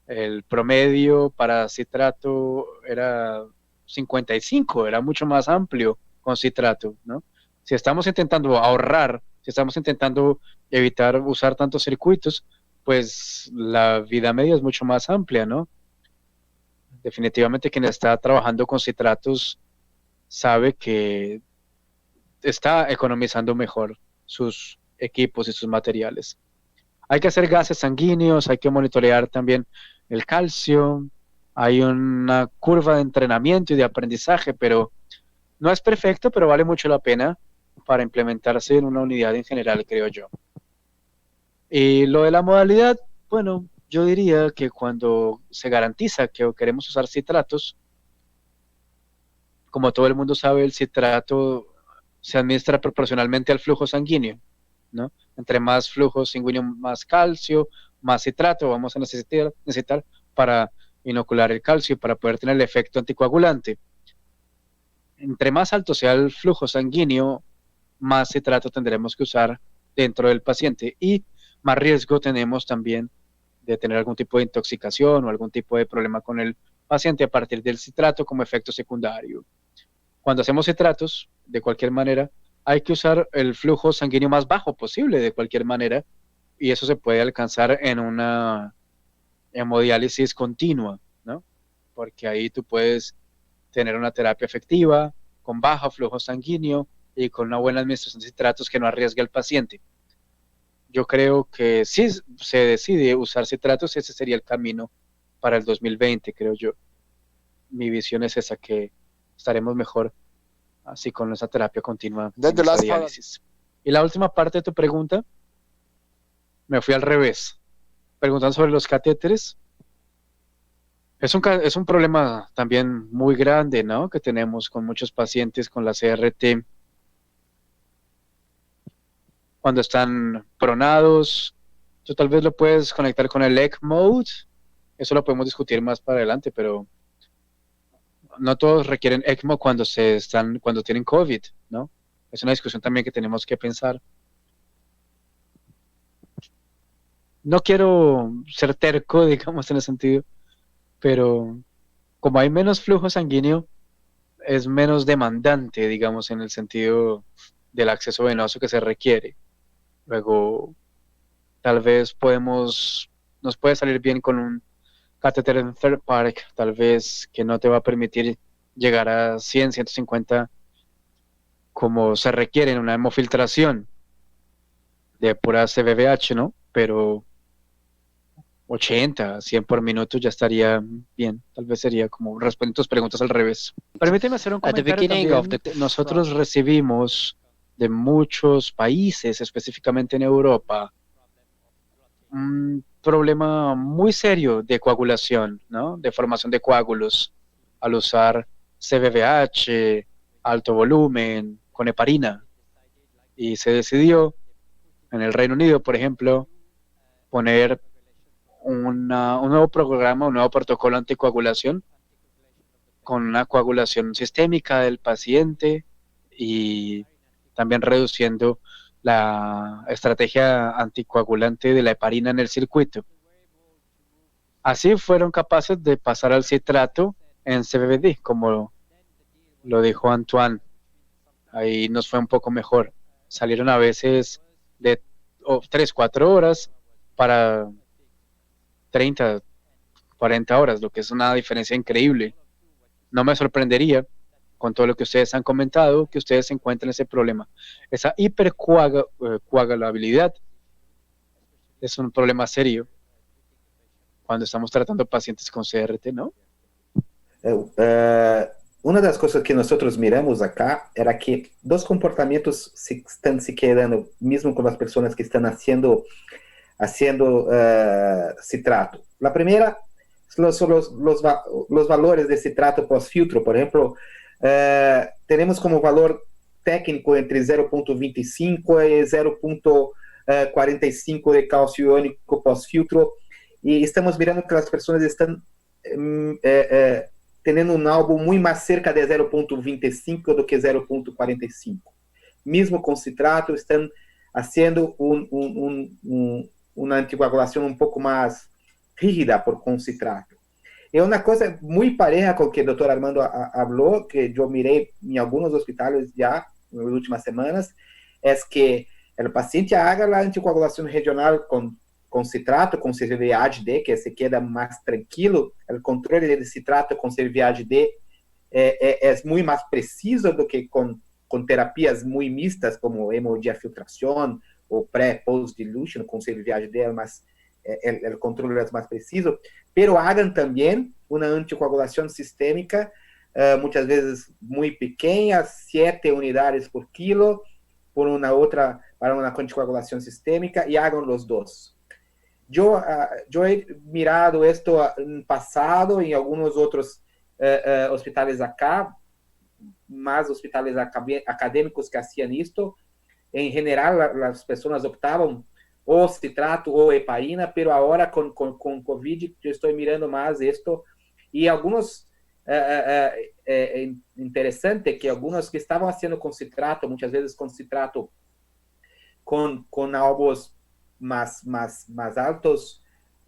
El promedio para citrato era 55, era mucho más amplio con citrato, ¿no? Si estamos intentando ahorrar, si estamos intentando evitar usar tantos circuitos, pues la vida media es mucho más amplia, ¿no? Definitivamente quien está trabajando con citratos sabe que está economizando mejor sus equipos y sus materiales. Hay que hacer gases sanguíneos, hay que monitorear también el calcio, hay una curva de entrenamiento y de aprendizaje, pero no es perfecto, pero vale mucho la pena para implementarse en una unidad en general, creo yo. Y lo de la modalidad, bueno, yo diría que cuando se garantiza que queremos usar citratos, como todo el mundo sabe, el citrato se administra proporcionalmente al flujo sanguíneo, ¿no? Entre más flujo sanguíneo, más calcio, más citrato vamos a necesitar para inocular el calcio, para poder tener el efecto anticoagulante. Entre más alto sea el flujo sanguíneo, más citrato tendremos que usar dentro del paciente, y más riesgo tenemos también de tener algún tipo de intoxicación o algún tipo de problema con el paciente a partir del citrato como efecto secundario. Cuando hacemos citratos, de cualquier manera, hay que usar el flujo sanguíneo más bajo posible de cualquier manera, y eso se puede alcanzar en una hemodiálisis continua, ¿no? Porque ahí tú puedes tener una terapia efectiva, con bajo flujo sanguíneo y con una buena administración de citratos que no arriesgue al paciente. Yo creo que si se decide usar citratos, ese sería el camino para el 2020, creo yo. Mi visión es esa, que estaremos mejor así con esa terapia continua de diálisis. Y la última parte de tu pregunta, me fui al revés, preguntando sobre los catéteres. Es un problema también muy grande, ¿no?, que tenemos con muchos pacientes con la CRT. Cuando están pronados, tú tal vez lo puedes conectar con el ECMO. Eso lo podemos discutir más para adelante, pero no todos requieren ECMO cuando tienen COVID, ¿no? Es una discusión también que tenemos que pensar. No quiero ser terco, digamos, en ese sentido, pero como hay menos flujo sanguíneo, es menos demandante, digamos, en el sentido del acceso venoso que se requiere. Luego, tal vez nos puede salir bien con un catéter en third party, tal vez, que no te va a permitir llegar a 100, 150 como se requiere en una hemofiltración. de pura CVVH, ¿no? Pero 80, 100 por minuto ya estaría bien. Tal vez sería como responder tus preguntas al revés. Permíteme hacer un comentario también. Nosotros recibimos de muchos países, específicamente en Europa, un problema muy serio de coagulación, ¿no? De formación de coágulos al usar CVVH, alto volumen, con heparina. Y se decidió en el Reino Unido, por ejemplo, poner un nuevo programa, un nuevo protocolo anticoagulación con una coagulación sistémica del paciente y también reduciendo la estrategia anticoagulante de la heparina en el circuito. Así fueron capaces de pasar al citrato en CVVD, como lo dijo Antoine. Ahí nos fue un poco mejor. Salieron a veces de 3, 4 horas para 30, 40 horas, lo que es una diferencia increíble. No me sorprendería, con todo lo que ustedes han comentado, que ustedes encuentren ese problema. Esa hipercoagulabilidad es un problema serio cuando estamos tratando pacientes con CRT, ¿no? Uma das coisas que nós miramos acá era que dois comportamentos estão se quedando, mesmo com as pessoas que estão haciendo citrato. A primeira são os valores de citrato pós-filtro. Por exemplo, temos como valor técnico entre 0,25 e 0,45 de cálcio iônico pós-filtro, e estamos mirando que as pessoas estão tendo um álbum muito mais cerca de 0,25 do que 0,45. Mesmo com citrato, estão fazendo uma anticoagulação um pouco mais rígida com citrato. É uma coisa muito pareja com o que o Dr. Armando falou, que eu mirei em alguns hospitais já nas últimas semanas, é que o paciente haga a anticoagulação regional com citrato, com CVVHD, que se queda mais tranquilo. O controle de citrato com CVVHD é muito mais preciso do que com terapias muito mistas, como hemodiafiltração ou pré-post-dilution, com CVVHD, o controle é mais preciso. Pero hagan também uma anticoagulação sistêmica, muitas vezes muito pequena, 7 unidades por quilo, por uma outra, para uma anticoagulação sistêmica, e hagan os dois. Eu he mirado isto no passado em alguns outros hospitais acá, mais hospitais acadêmicos que faziam isto. Em geral, as pessoas optavam ou citrato ou heparina, pero agora com Covid eu estou mirando mais isto, e alguns interessante que alguns que estavam fazendo com citrato, muitas vezes com citrato com álbuns mais altos,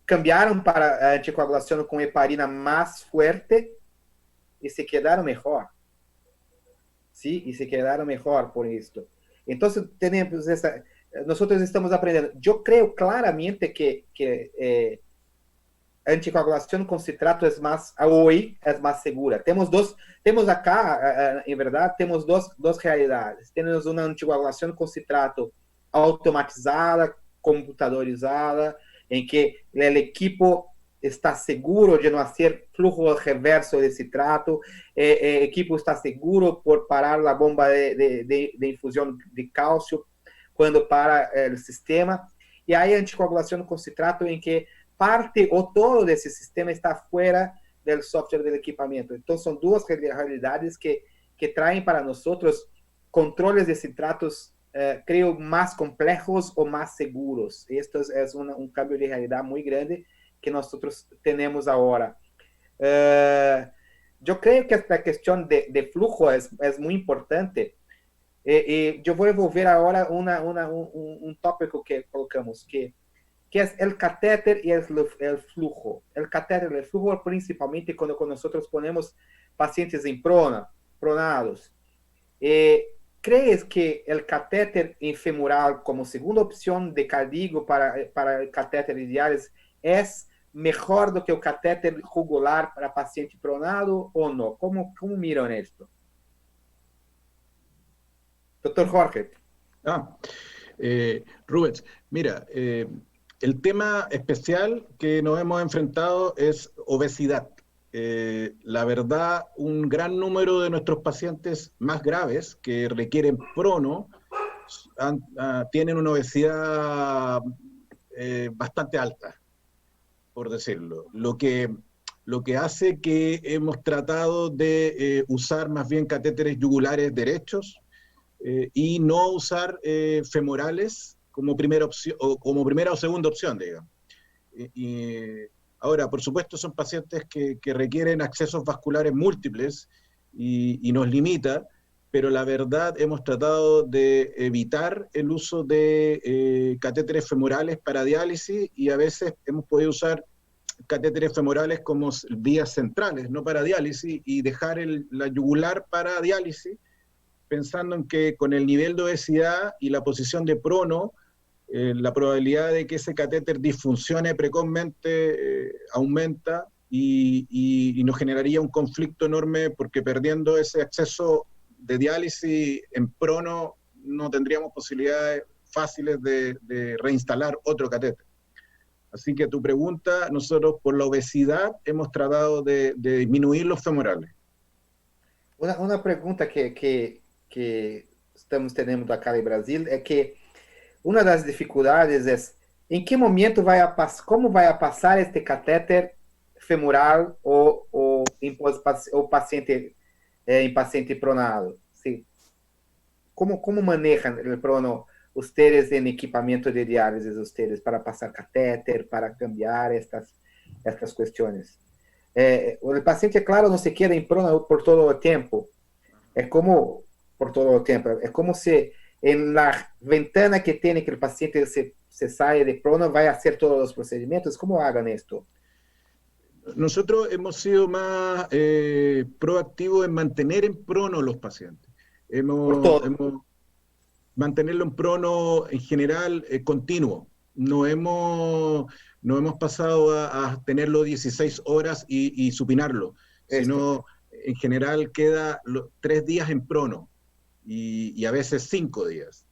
cambiaram para a anticoagulação com heparina mais forte e se quedaram melhor. Sim, e se quedaram melhor por isto. Então, temos nós estamos aprendendo. Eu creio claramente que a anticoagulação com citrato hoje é mais segura. Temos acá, em verdade, temos duas realidades. Temos uma anticoagulação com citrato automatizada, computadorizada, em que o equipo está seguro de não fazer fluxo reverso de citrato, o equipo está seguro por parar a bomba de infusão de cálcio quando para o sistema, e aí a anticoagulação com citrato em que parte ou todo desse sistema está fora do software do equipamento. Então, são duas realidades que traem para nós controles de citratos, creio, mais complexos ou mais seguros. Este é cambio de realidade muito grande que nós temos agora. Eu creio que esta questão de fluxo é muito importante. Eu vou envolver agora tópico que colocamos, que é o catéter e o fluxo. O catéter e o fluxo, principalmente quando nós ponemos pacientes em pronados. ¿Crees que el catéter infemoral como segunda opción de cardigo para catéteres diários es mejor do que o catéter jugular para paciente pronado o no? ¿Cómo miran esto? Doctor Jorge. Rubens, mira, el tema especial que nos hemos enfrentado es obesidad. La verdad, un gran número de nuestros pacientes más graves que requieren prono tienen una obesidad bastante alta, por decirlo. Lo que hace que hemos tratado de usar más bien catéteres yugulares derechos y no usar femorales como primera opción, como primera o segunda opción, digamos. Ahora, por supuesto, son pacientes que requieren accesos vasculares múltiples y nos limita, pero la verdad hemos tratado de evitar el uso de catéteres femorales para diálisis y a veces hemos podido usar catéteres femorales como vías centrales, no para diálisis, y dejar la yugular para diálisis, pensando en que con el nivel de obesidad y la posición de prono, la probabilidad de que ese catéter disfuncione precozmente aumenta y nos generaría un conflicto enorme porque perdiendo ese acceso de diálisis en prono no tendríamos posibilidades fáciles de reinstalar otro catéter. Así que a tu pregunta, nosotros por la obesidad hemos tratado de disminuir los femorales. Uma pergunta que estamos tendo acá em Brasil é que uma das dificuldades é em que momento como vai passar este catéter femoral ou paciente em paciente pronado? Sim. Como manejam o prono ustedes em equipamento de diálise ustedes para passar catéter, para cambiar estas questões? O paciente, claro, não se queda em prono por todo o tempo. Por todo o tempo. É como se na ventana que tem que o paciente se saia de prono, vai fazer todos os procedimentos. Como hagan esto? Nosotros hemos sido más proactivos en mantener en prono los pacientes. Mantenerlo en prono en general continuo. No hemos pasado a tenerlo 16 horas y supinarlo, sino en general queda 3 días en prono y a veces 5 días.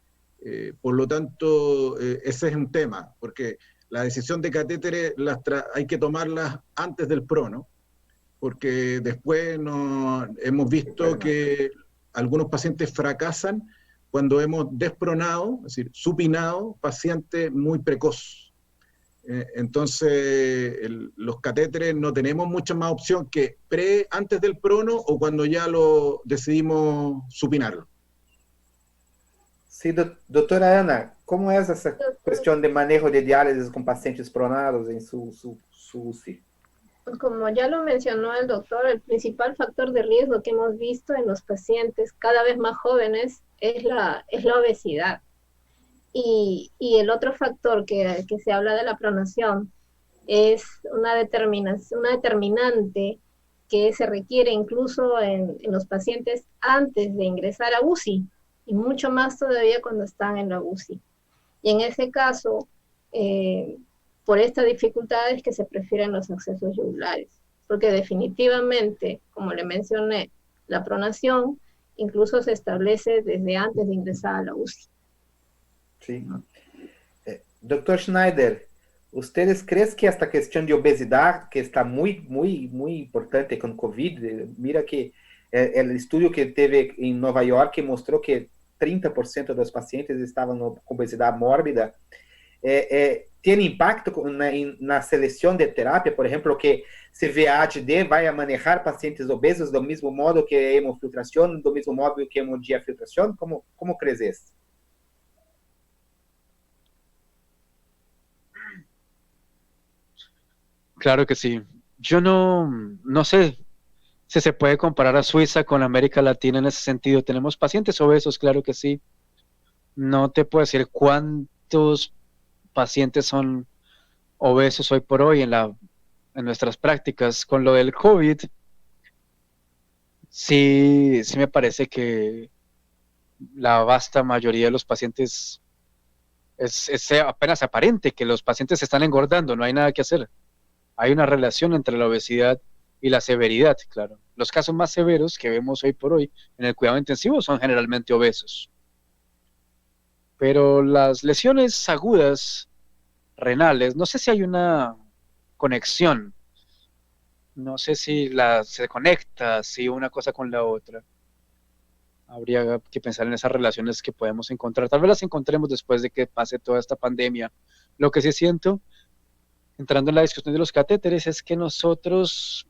Por lo tanto, ese es un tema, porque la decisión de catéteres hay que tomarlas antes del prono, porque después hemos visto que algunos pacientes fracasan cuando hemos despronado, es decir, supinado, pacientes muy precoz. Entonces, los catéteres no tenemos mucha más opción que antes del prono o cuando ya lo decidimos supinarlo. Sí, doctora Ana, ¿cómo es esa cuestión de manejo de diálisis con pacientes pronados en su UCI? Como ya lo mencionó el doctor, el principal factor de riesgo que hemos visto en los pacientes cada vez más jóvenes es la obesidad. Y el otro factor que se habla de la pronación es una determinante que se requiere incluso en los pacientes antes de ingresar a UCI, y mucho más todavía cuando están en la UCI. Y en ese caso, por esta dificultad es que se prefieren los accesos yugulares, porque definitivamente, como le mencioné, la pronación incluso se establece desde antes de ingresar a la UCI. Sí. Doctor Schneider, ¿ustedes creen que esta cuestión de obesidad, que está muy importante con COVID, mira que el estudio que teve en Nueva York que mostró que 30% de los pacientes estaban con obesidad mórbida, tiene impacto na selección de terapia, por ejemplo, que CVAHD vai a manejar pacientes obesos do mismo modo que a hemofiltración, do mismo modo que a hemodiafiltración? ¿Cómo crees esto? Claro que sí. Yo no sé si se puede comparar a Suiza con América Latina en ese sentido. Tenemos pacientes obesos, claro que sí. No te puedo decir cuántos pacientes son obesos hoy por hoy en nuestras prácticas. Con lo del COVID, sí me parece que la vasta mayoría de los pacientes es apenas aparente que los pacientes se están engordando, no hay nada que hacer. Hay una relación entre la obesidad y la severidad, claro. Los casos más severos que vemos hoy por hoy en el cuidado intensivo son generalmente obesos. Pero las lesiones agudas renales, no sé si hay una conexión, no sé si se conecta, si una cosa con la otra. Habría que pensar en esas relaciones que podemos encontrar. Tal vez las encontremos después de que pase toda esta pandemia. Lo que sí siento, entrando en la discusión de los catéteres, es que nosotros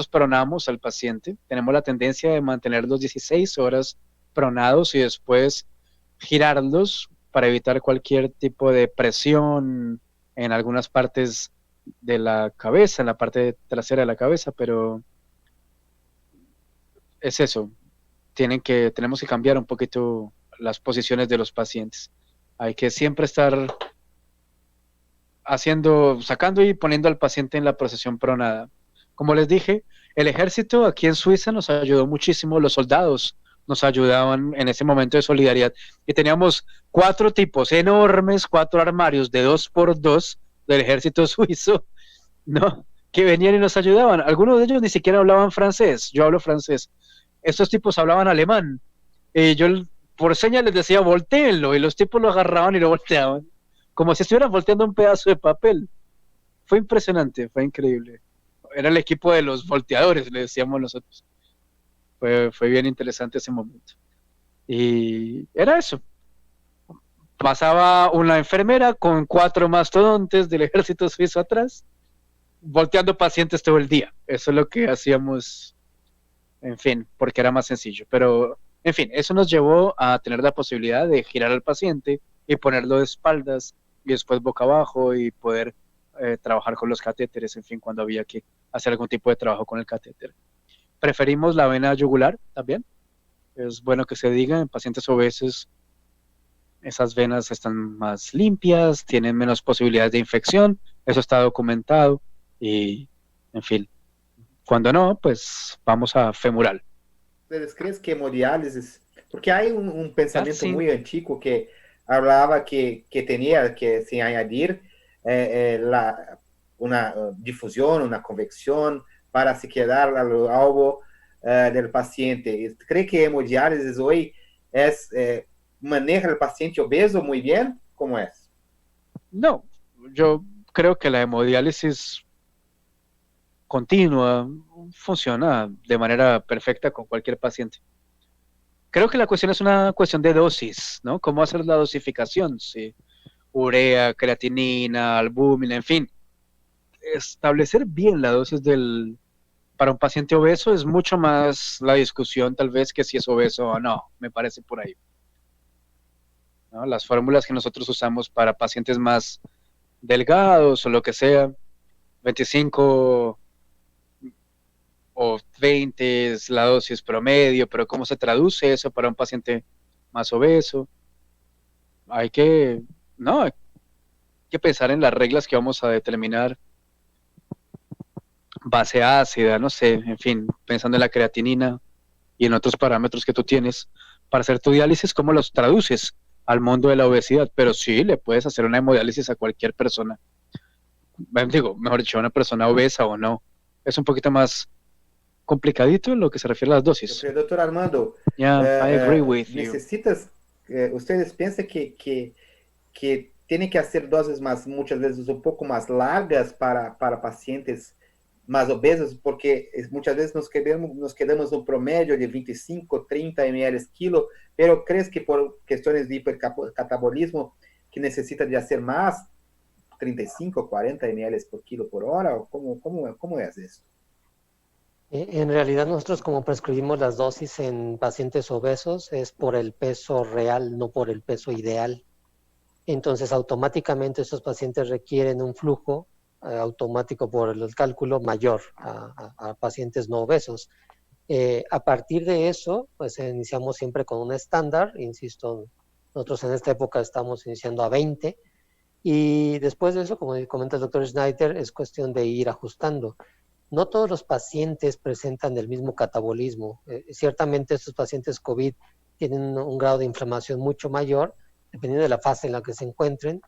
pronamos al paciente. Tenemos la tendencia de mantenerlos 16 horas pronados y después girarlos para evitar cualquier tipo de presión en algunas partes de la cabeza, en la parte trasera de la cabeza, pero es eso. Tenemos que cambiar un poquito las posiciones de los pacientes. Hay que siempre estar sacando y poniendo al paciente en la posición pronada. Como les dije, el ejército aquí en Suiza nos ayudó muchísimo, los soldados nos ayudaban en ese momento de solidaridad. Y teníamos 4 tipos enormes, 4 armarios de 2x2 del ejército suizo, ¿no? Que venían y nos ayudaban. Algunos de ellos ni siquiera hablaban francés, yo hablo francés. Estos tipos hablaban alemán. Y yo por señas les decía, voltéenlo, y los tipos lo agarraban y lo volteaban, como si estuvieran volteando un pedazo de papel. Fue impresionante, fue increíble. Era el equipo de los volteadores, le decíamos nosotros. Fue bien interesante ese momento. Y era eso. Pasaba una enfermera con 4 mastodontes del ejército suizo atrás, volteando pacientes todo el día. Eso es lo que hacíamos, en fin, porque era más sencillo. Pero, en fin, eso nos llevó a tener la posibilidad de girar al paciente y ponerlo de espaldas y después boca abajo y poder trabajar con los catéteres, en fin, cuando había que hacer algún tipo de trabajo con el catéter. Preferimos la vena yugular también. Es bueno que se diga, en pacientes obesos esas venas están más limpias, tienen menos posibilidades de infección, eso está documentado y, en fin, cuando no, pues vamos a femural. ¿Ustedes creen que hemodiálisis? Porque hay un pensamiento muy antiguo que hablaba que tenía que se añadir una difusión, una convección para se quedar al albo del paciente. ¿Cree que hemodiálisis hoy maneja el paciente obeso muy bien? ¿Cómo es? No, yo creo que la hemodiálisis continua funciona de manera perfecta con cualquier paciente. Creo que la cuestión es una cuestión de dosis, ¿no? ¿Cómo hacer la dosificación? Sí. Urea, creatinina, albúmina, en fin. Establecer bien la dosis para un paciente obeso es mucho más la discusión tal vez que si es obeso o no, me parece por ahí, ¿no? Las fórmulas que nosotros usamos para pacientes más delgados o lo que sea, 25 o 20 es la dosis promedio, pero ¿cómo se traduce eso para un paciente más obeso? Hay que pensar en las reglas que vamos a determinar, base ácida, no sé, en fin, pensando en la creatinina y en otros parámetros que tú tienes para hacer tu diálisis, ¿cómo los traduces al mundo de la obesidad? Pero sí, le puedes hacer una hemodiálisis a cualquier persona. Digo, mejor dicho, a una persona obesa o no. Es un poquito más complicadito en lo que se refiere a las dosis. Doctor Armando, I agree with you. ¿Ustedes piensan que tienen que hacer dosis muchas veces un poco más largas para pacientes más obesos? Porque muchas veces nos quedamos un promedio de 25, 30 ml kilo, pero ¿crees que por cuestiones de hipercatabolismo que necesita de hacer más, 35, 40 ml por kilo por hora? ¿O cómo es eso? En realidad nosotros como prescribimos las dosis en pacientes obesos es por el peso real, no por el peso ideal. Entonces automáticamente estos pacientes requieren un flujo automático por el cálculo mayor a pacientes no obesos. A partir de eso, pues iniciamos siempre con un estándar, insisto, nosotros en esta época estamos iniciando a 20, y después de eso, como comenta el doctor Schneider, es cuestión de ir ajustando. No todos los pacientes presentan el mismo catabolismo. Ciertamente estos pacientes COVID tienen un grado de inflamación mucho mayor, dependiendo de la fase en la que se encuentren,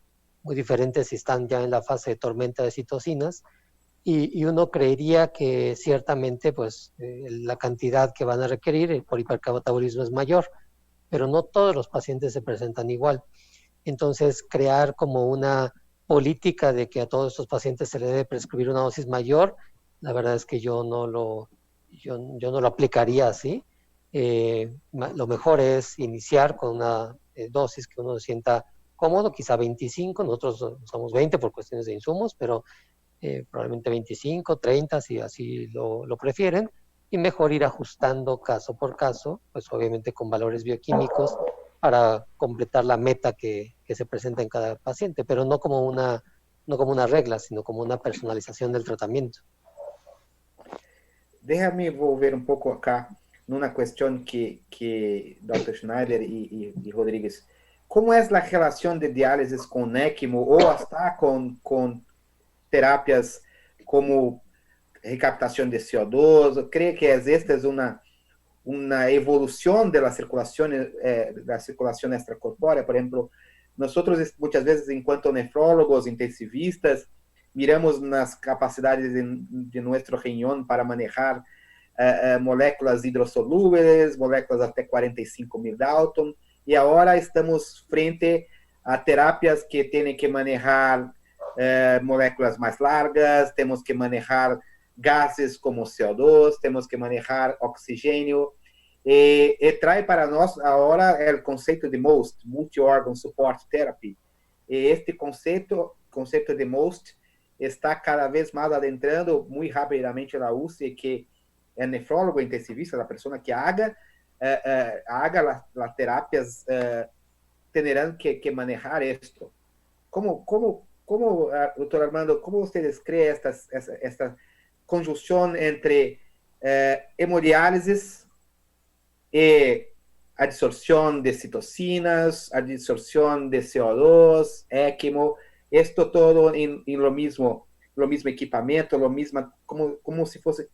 muy diferente si están ya en la fase de tormenta de citocinas, y uno creería que ciertamente pues, la cantidad que van a requerir por hipercatabolismo es mayor, pero no todos los pacientes se presentan igual. Entonces, crear como una política de que a todos estos pacientes se le debe prescribir una dosis mayor, la verdad es que yo no lo aplicaría así. Lo mejor es iniciar con una dosis que uno se sienta cómodo, quizá 25, nosotros usamos 20 por cuestiones de insumos, pero probablemente 25, 30, si así lo prefieren, y mejor ir ajustando caso por caso, pues obviamente con valores bioquímicos para completar la meta que se presenta en cada paciente, pero no como una regla, sino como una personalización del tratamiento. Déjame volver um pouco acá numa questão que Dr. Schneider e Rodrigues, como é a relação de diálise com ECMO ou hasta com terapias como recaptação de CO2? Creio que esta é uma evolução da circulação extracorpórea. Por exemplo, nós muitas vezes, enquanto nefrólogos, intensivistas, miramos nas capacidades de nosso riñón para manejar moléculas hidrossolúveis, moléculas até 45.000 Dalton, e agora estamos frente a terapias que têm que manejar moléculas mais largas, temos que manejar gases como CO2, temos que manejar oxigênio, e traz para nós agora o conceito de MOST, Multi-Organ Support Therapy. E este conceito de MOST está cada vez mais adentrando muito rapidamente na UCI, que é nefrólogo intensivista, a pessoa que haga as terapias, terão que manejar isto. Como, doutor Armando, como você descreve esta conjunção entre hemodiálise e a absorção de citocinas, a absorção de CO2, ECMO, esto todo en lo mismo equipamiento, como si fuese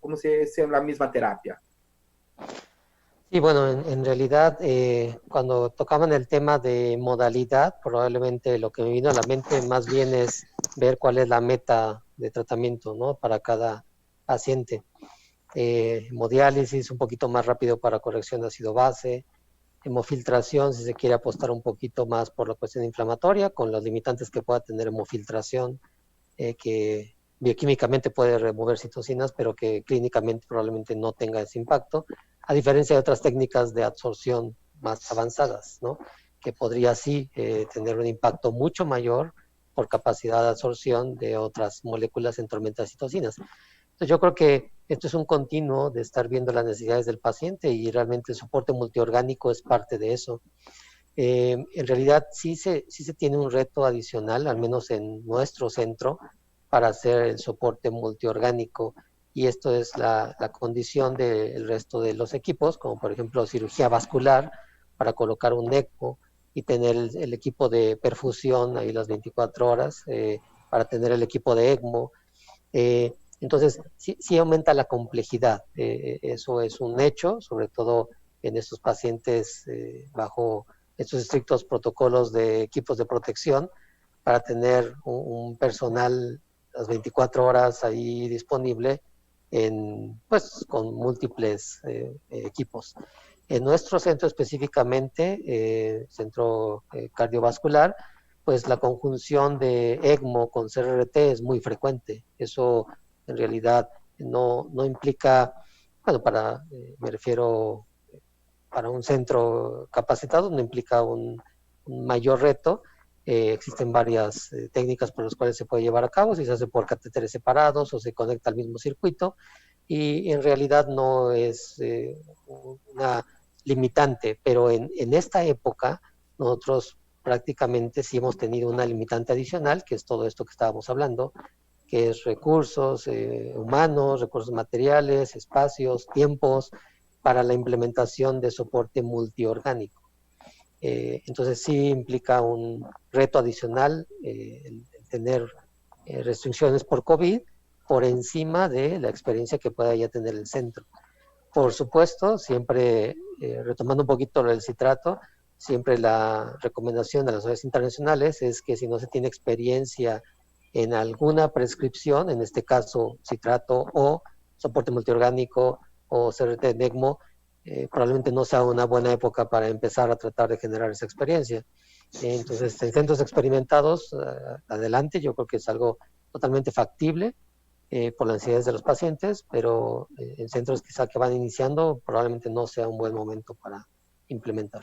la misma terapia. Sí, bueno, en realidad, cuando tocaban el tema de modalidad, probablemente lo que me vino a la mente más bien es ver cuál es la meta de tratamiento, ¿no?, para cada paciente. Hemodiálisis un poquito más rápido para corrección de ácido base, hemofiltración si se quiere apostar un poquito más por la cuestión inflamatoria, con los limitantes que pueda tener hemofiltración, que bioquímicamente puede remover citocinas, pero que clínicamente probablemente no tenga ese impacto, a diferencia de otras técnicas de absorción más avanzadas, ¿no?, que podría sí tener un impacto mucho mayor por capacidad de absorción de otras moléculas en tormenta de citocinas. Entonces yo creo que esto es un continuo de estar viendo las necesidades del paciente y realmente el soporte multiorgánico es parte de eso. En realidad sí se tiene un reto adicional, al menos en nuestro centro, para hacer el soporte multiorgánico, y esto es la condición del resto de los equipos, como por ejemplo cirugía vascular, para colocar un ECMO y tener el equipo de perfusión ahí las 24 horas, para tener el equipo de ECMO. Entonces, sí aumenta la complejidad, eso es un hecho, sobre todo en estos pacientes bajo estos estrictos protocolos de equipos de protección, para tener un personal las 24 horas ahí disponible con múltiples equipos. En nuestro centro específicamente, centro cardiovascular, pues la conjunción de ECMO con CRRT es muy frecuente. Eso en realidad no implica, bueno, me refiero para un centro capacitado, no implica un mayor reto. Existen varias técnicas por las cuales se puede llevar a cabo, si se hace por catéteres separados o se conecta al mismo circuito, y en realidad no es una limitante, pero en esta época nosotros prácticamente sí hemos tenido una limitante adicional, que es todo esto que estábamos hablando, que es recursos humanos, recursos materiales, espacios, tiempos, para la implementación de soporte multiorgánico. Entonces sí implica un reto adicional el tener restricciones por COVID por encima de la experiencia que pueda ya tener el centro. Por supuesto, siempre retomando un poquito el citrato, siempre la recomendación de las sociedades internacionales es que si no se tiene experiencia en alguna prescripción, en este caso citrato o soporte multiorgánico o CRT de ECMO, probablemente no sea una buena época para empezar a tratar de generar esa experiencia. Entonces, en centros experimentados, adelante, yo creo que es algo totalmente factible por las necesidades de los pacientes, pero en centros quizá que van iniciando, probablemente no sea un buen momento para implementar.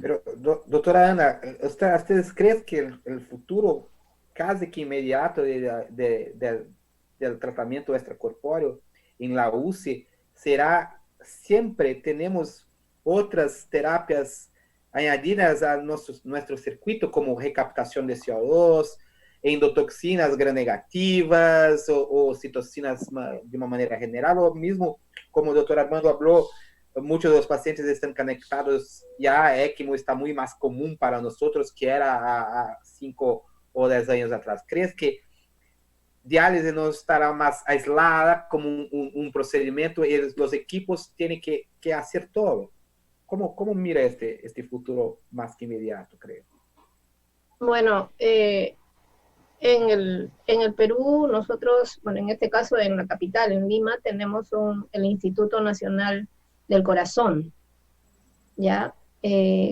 Pero, doctora Ana, ¿ustedes creen que el futuro casi que inmediato del tratamiento extracorpóreo en la UCI será siempre tenemos otras terapias añadidas a nuestro circuito, como recaptación de CO2, endotoxinas gram-negativas o citocinas de una manera general, o mismo, como el doctor Armando habló, muchos de los pacientes están conectados ya, ECMO está muy más común para nosotros que era a 5 o 10 años atrás. ¿Crees que diálisis no estará más aislada como un procedimiento y los equipos tienen que hacer todo? ¿Cómo mira este futuro más que inmediato, creo? Bueno, en el Perú, nosotros, bueno, en este caso en la capital, en Lima, tenemos el Instituto Nacional del Corazón, ¿ya?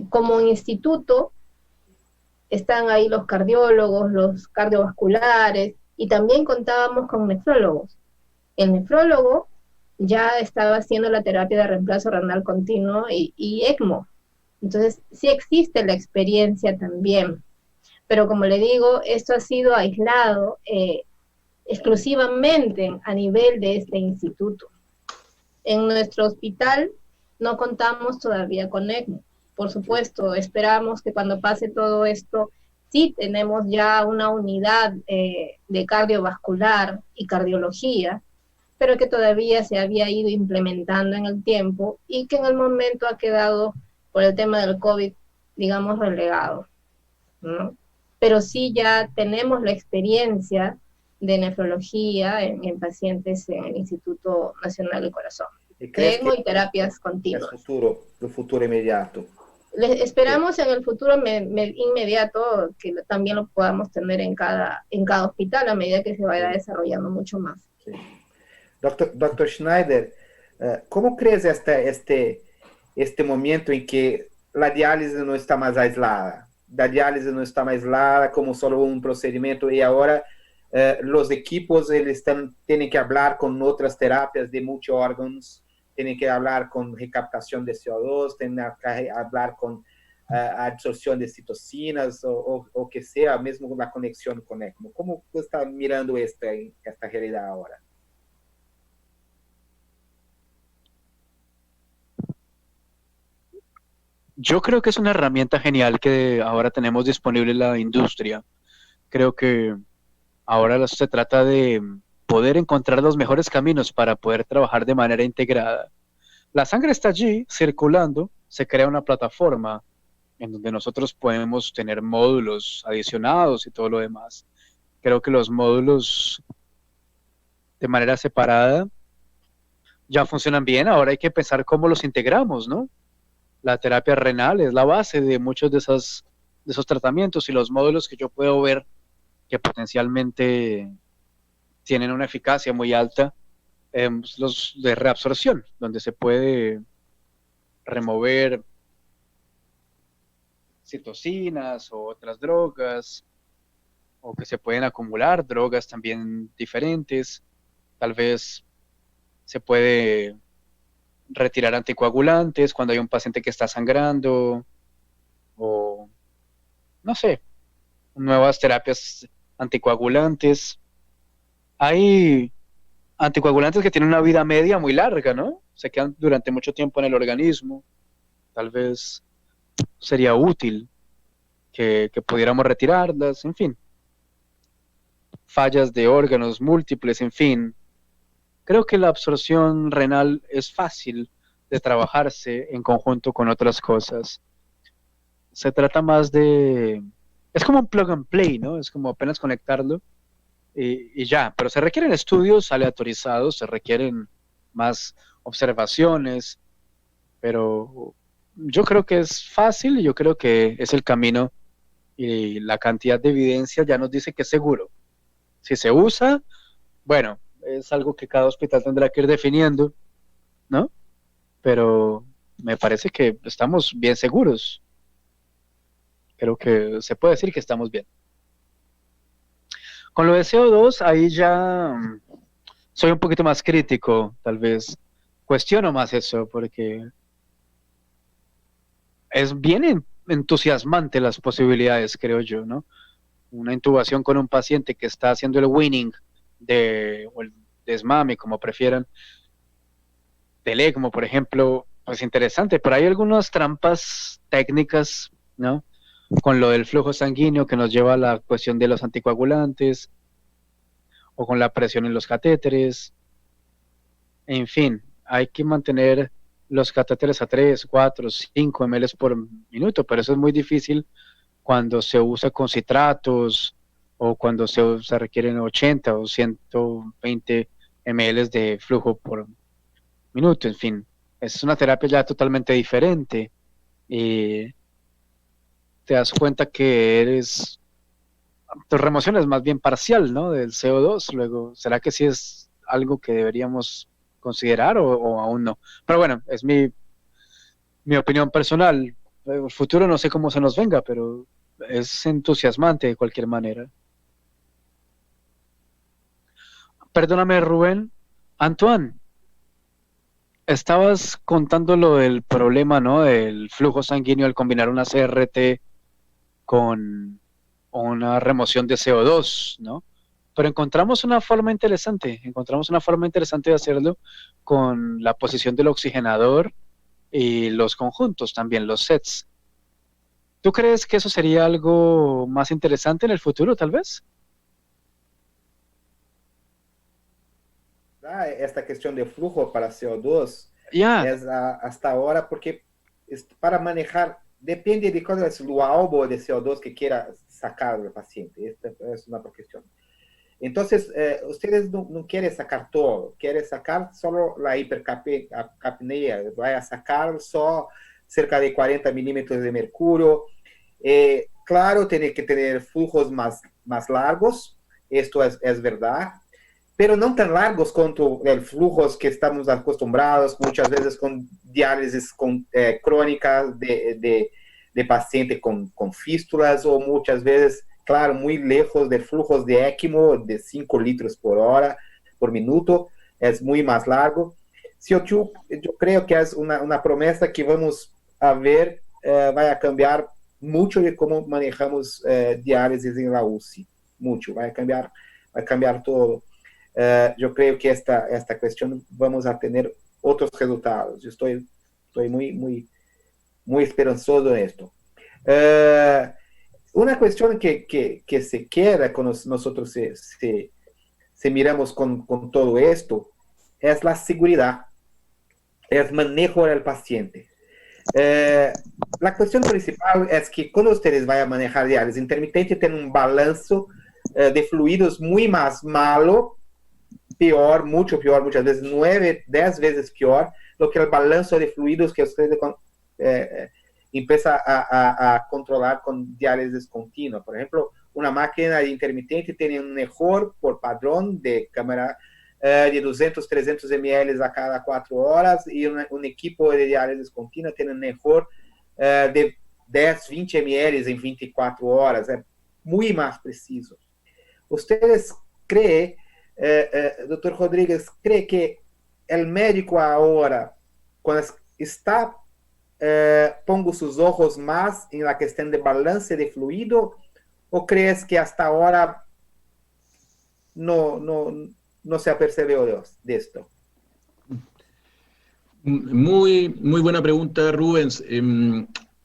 Como instituto están ahí los cardiólogos, los cardiovasculares, y también contábamos con nefrólogos. El nefrólogo ya estaba haciendo la terapia de reemplazo renal continuo y ECMO. Entonces, sí existe la experiencia también. Pero como le digo, esto ha sido aislado exclusivamente a nivel de este instituto. En nuestro hospital no contamos todavía con ECMO. Por supuesto, esperamos que cuando pase todo esto, sí tenemos ya una unidad de cardiovascular y cardiología, pero que todavía se había ido implementando en el tiempo y que en el momento ha quedado, por el tema del COVID, digamos, relegado, ¿no? Pero sí ya tenemos la experiencia de nefrología en pacientes en el Instituto Nacional del Corazón. ECMO y terapias continuas. El futuro inmediato. Esperamos en el futuro inmediato que también lo podamos tener en cada hospital a medida que se vaya desarrollando mucho más. Sí. Doctor Schneider, ¿cómo crees este momento en que la diálisis no está más aislada? La diálisis no está más aislada como solo un procedimiento y ahora los equipos tienen que hablar con otras terapias de multiórganos, tienen que hablar con recaptación de CO2, tienen que hablar con absorción de citocinas o que sea, mesmo la conexión con ECMO. ¿Cómo está mirando esta realidad ahora? Yo creo que es una herramienta genial que ahora tenemos disponible en la industria. Creo que ahora se trata de poder encontrar los mejores caminos para poder trabajar de manera integrada. La sangre está allí circulando, se crea una plataforma en donde nosotros podemos tener módulos adicionados y todo lo demás. Creo que los módulos de manera separada ya funcionan bien, ahora hay que pensar cómo los integramos, ¿no? La terapia renal es la base de muchos de esos tratamientos y los módulos que yo puedo ver que potencialmente tienen una eficacia muy alta, los de reabsorción, donde se puede remover citocinas o otras drogas, o que se pueden acumular drogas también diferentes, tal vez se puede retirar anticoagulantes cuando hay un paciente que está sangrando, o no sé, nuevas terapias anticoagulantes. Hay anticoagulantes que tienen una vida media muy larga, ¿no? Se quedan durante mucho tiempo en el organismo. Tal vez sería útil que pudiéramos retirarlas, en fin. Fallas de órganos múltiples, en fin. Creo que la absorción renal es fácil de trabajarse en conjunto con otras cosas. Se trata más de... Es como un plug and play, ¿no? Es como apenas conectarlo y ya. Pero se requieren estudios aleatorizados, se requieren más observaciones, pero yo creo que es fácil y yo creo que es el camino y la cantidad de evidencia ya nos dice que es seguro. Si se usa, bueno, es algo que cada hospital tendrá que ir definiendo, ¿no? pero me parece que estamos bien seguros. Creo que se puede decir que estamos bien. Con lo de CO2, ahí ya soy un poquito más crítico, tal vez. Cuestiono más eso, porque es bien entusiasmante las posibilidades, creo yo, ¿no? Una intubación con un paciente que está haciendo el weaning o el desmame, como prefieran, del ECMO, por ejemplo, pues interesante, pero hay algunas trampas técnicas, ¿no? Con lo del flujo sanguíneo que nos lleva a la cuestión de los anticoagulantes, o con la presión en los catéteres. En fin, hay que mantener los catéteres a 3, 4, 5 ml por minuto, pero eso es muy difícil cuando se usa con citratos o cuando se requieren 80 o 120 ml de flujo por minuto. En fin, es una terapia ya totalmente diferente y te das cuenta que tu remoción es más bien parcial, ¿no? Del CO2. Luego, ¿será que sí es algo que deberíamos considerar o aún no? Pero bueno, es mi opinión personal. El futuro no sé cómo se nos venga, pero es entusiasmante de cualquier manera. Perdóname, Rubén. Antoine, estabas contando lo del problema, ¿no? Del flujo sanguíneo al combinar una CRT con una remoción de CO2, ¿no? Pero encontramos una forma interesante de hacerlo con la posición del oxigenador y los conjuntos también, los sets. ¿Tú crees que eso sería algo más interesante en el futuro, tal vez? Esta cuestión de flujo para CO2 Yeah. es hasta ahora porque para manejar, depende de cuál es el albo de CO2 que quiera sacar del paciente. Esta es una cuestión. Entonces, ustedes no quieren sacar todo, quieren sacar solo la hipercapnia, vai a sacar só cerca de 40 milímetros de mercurio. Claro, tiene que tener flujos más largos, esto es verdad, pero no tan largos como los flujos que estamos acostumbrados, muchas veces con diálisis crónicas de paciente con fístulas, o muchas veces, claro, muy lejos de flujos de ECMO de 5 litros por minuto, es muy más largo. Yo creo que es una promesa que vamos a ver, va a cambiar mucho de cómo manejamos diálisis en la UCI, mucho, va a cambiar todo. Yo creo que esta cuestión vamos a tener otros resultados. Yo estoy muy esperanzoso en esto. Una cuestión que se queda con nosotros si miramos con todo esto es la seguridad, es manejo del paciente. La cuestión principal es que cuando ustedes vayan a manejar diálisis intermitente, tienen un balance de fluidos muy más malo, peor, mucho peor, muchas veces 9, 10 veces peor, lo que el balance de fluidos que ustedes empieza a controlar con diálisis continua. Por ejemplo, una máquina intermitente tiene un mejor por padrón de cámara de 200, 300 ml a cada 4 horas, y un equipo de diálisis continua tiene un mejor de 10, 20 ml en 24 horas. Es muy más preciso. ¿Ustedes creen, doctor Rodríguez, cree que el médico ahora, cuando está pongo sus ojos más en la cuestión de balance de fluido, o crees que hasta ahora no se apercibió de esto? Muy buena pregunta, Rubens.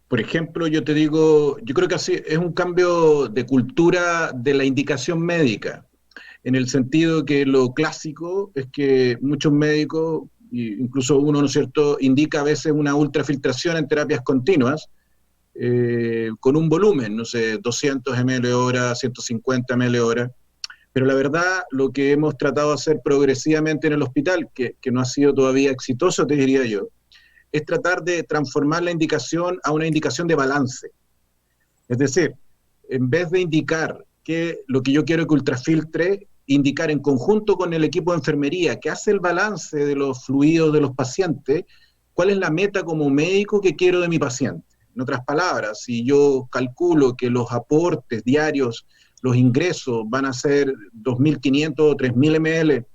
Por ejemplo, yo te digo, yo creo que así es un cambio de cultura de la indicación médica, en el sentido que lo clásico es que muchos médicos, incluso uno, ¿no es cierto?, indica a veces una ultrafiltración en terapias continuas, con un volumen, no sé, 200 ml hora, 150 ml hora, pero la verdad, lo que hemos tratado de hacer progresivamente en el hospital, que no ha sido todavía exitoso, te diría yo, es tratar de transformar la indicación a una indicación de balance. Es decir, en vez de indicar que lo que yo quiero que ultrafiltre, indicar en conjunto con el equipo de enfermería que hace el balance de los fluidos de los pacientes, cuál es la meta como médico que quiero de mi paciente. En otras palabras, si yo calculo que los aportes diarios, los ingresos van a ser 2.500 o 3.000 ml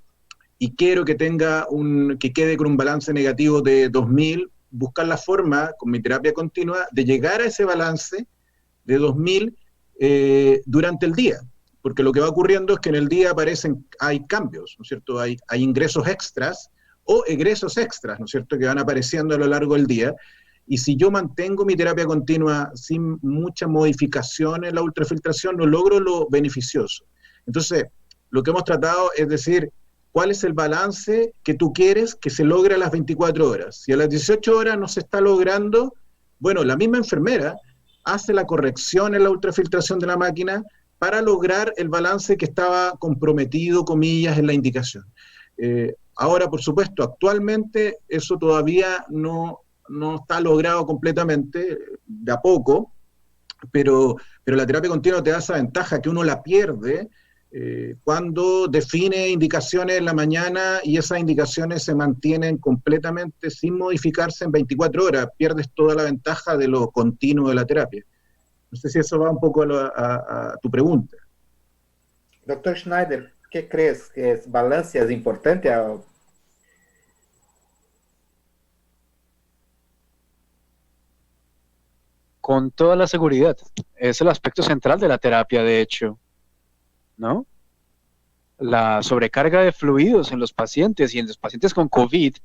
y quiero que que quede con un balance negativo de 2.000, buscar la forma, con mi terapia continua, de llegar a ese balance de 2.000 durante el día. Porque lo que va ocurriendo es que en el día hay cambios, ¿no es cierto? Hay ingresos extras o egresos extras, ¿no es cierto?, que van apareciendo a lo largo del día. Y si yo mantengo mi terapia continua sin mucha modificación en la ultrafiltración, no logro lo beneficioso. Entonces, lo que hemos tratado es decir, ¿cuál es el balance que tú quieres que se logre a las 24 horas? Si a las 18 horas no se está logrando, bueno, la misma enfermera hace la corrección en la ultrafiltración de la máquina para lograr el balance que estaba comprometido, comillas, en la indicación. Ahora, por supuesto, actualmente eso todavía no está logrado completamente, de a poco, pero la terapia continua te da esa ventaja que uno la pierde cuando define indicaciones en la mañana y esas indicaciones se mantienen completamente sin modificarse en 24 horas. Pierdes toda la ventaja de lo continuo de la terapia. No sé si eso va un poco a tu pregunta. Doctor Schneider, ¿qué crees? ¿Que balance es importante? Con toda la seguridad. Es el aspecto central de la terapia, de hecho, ¿no? La sobrecarga de fluidos en los pacientes y en los pacientes con COVID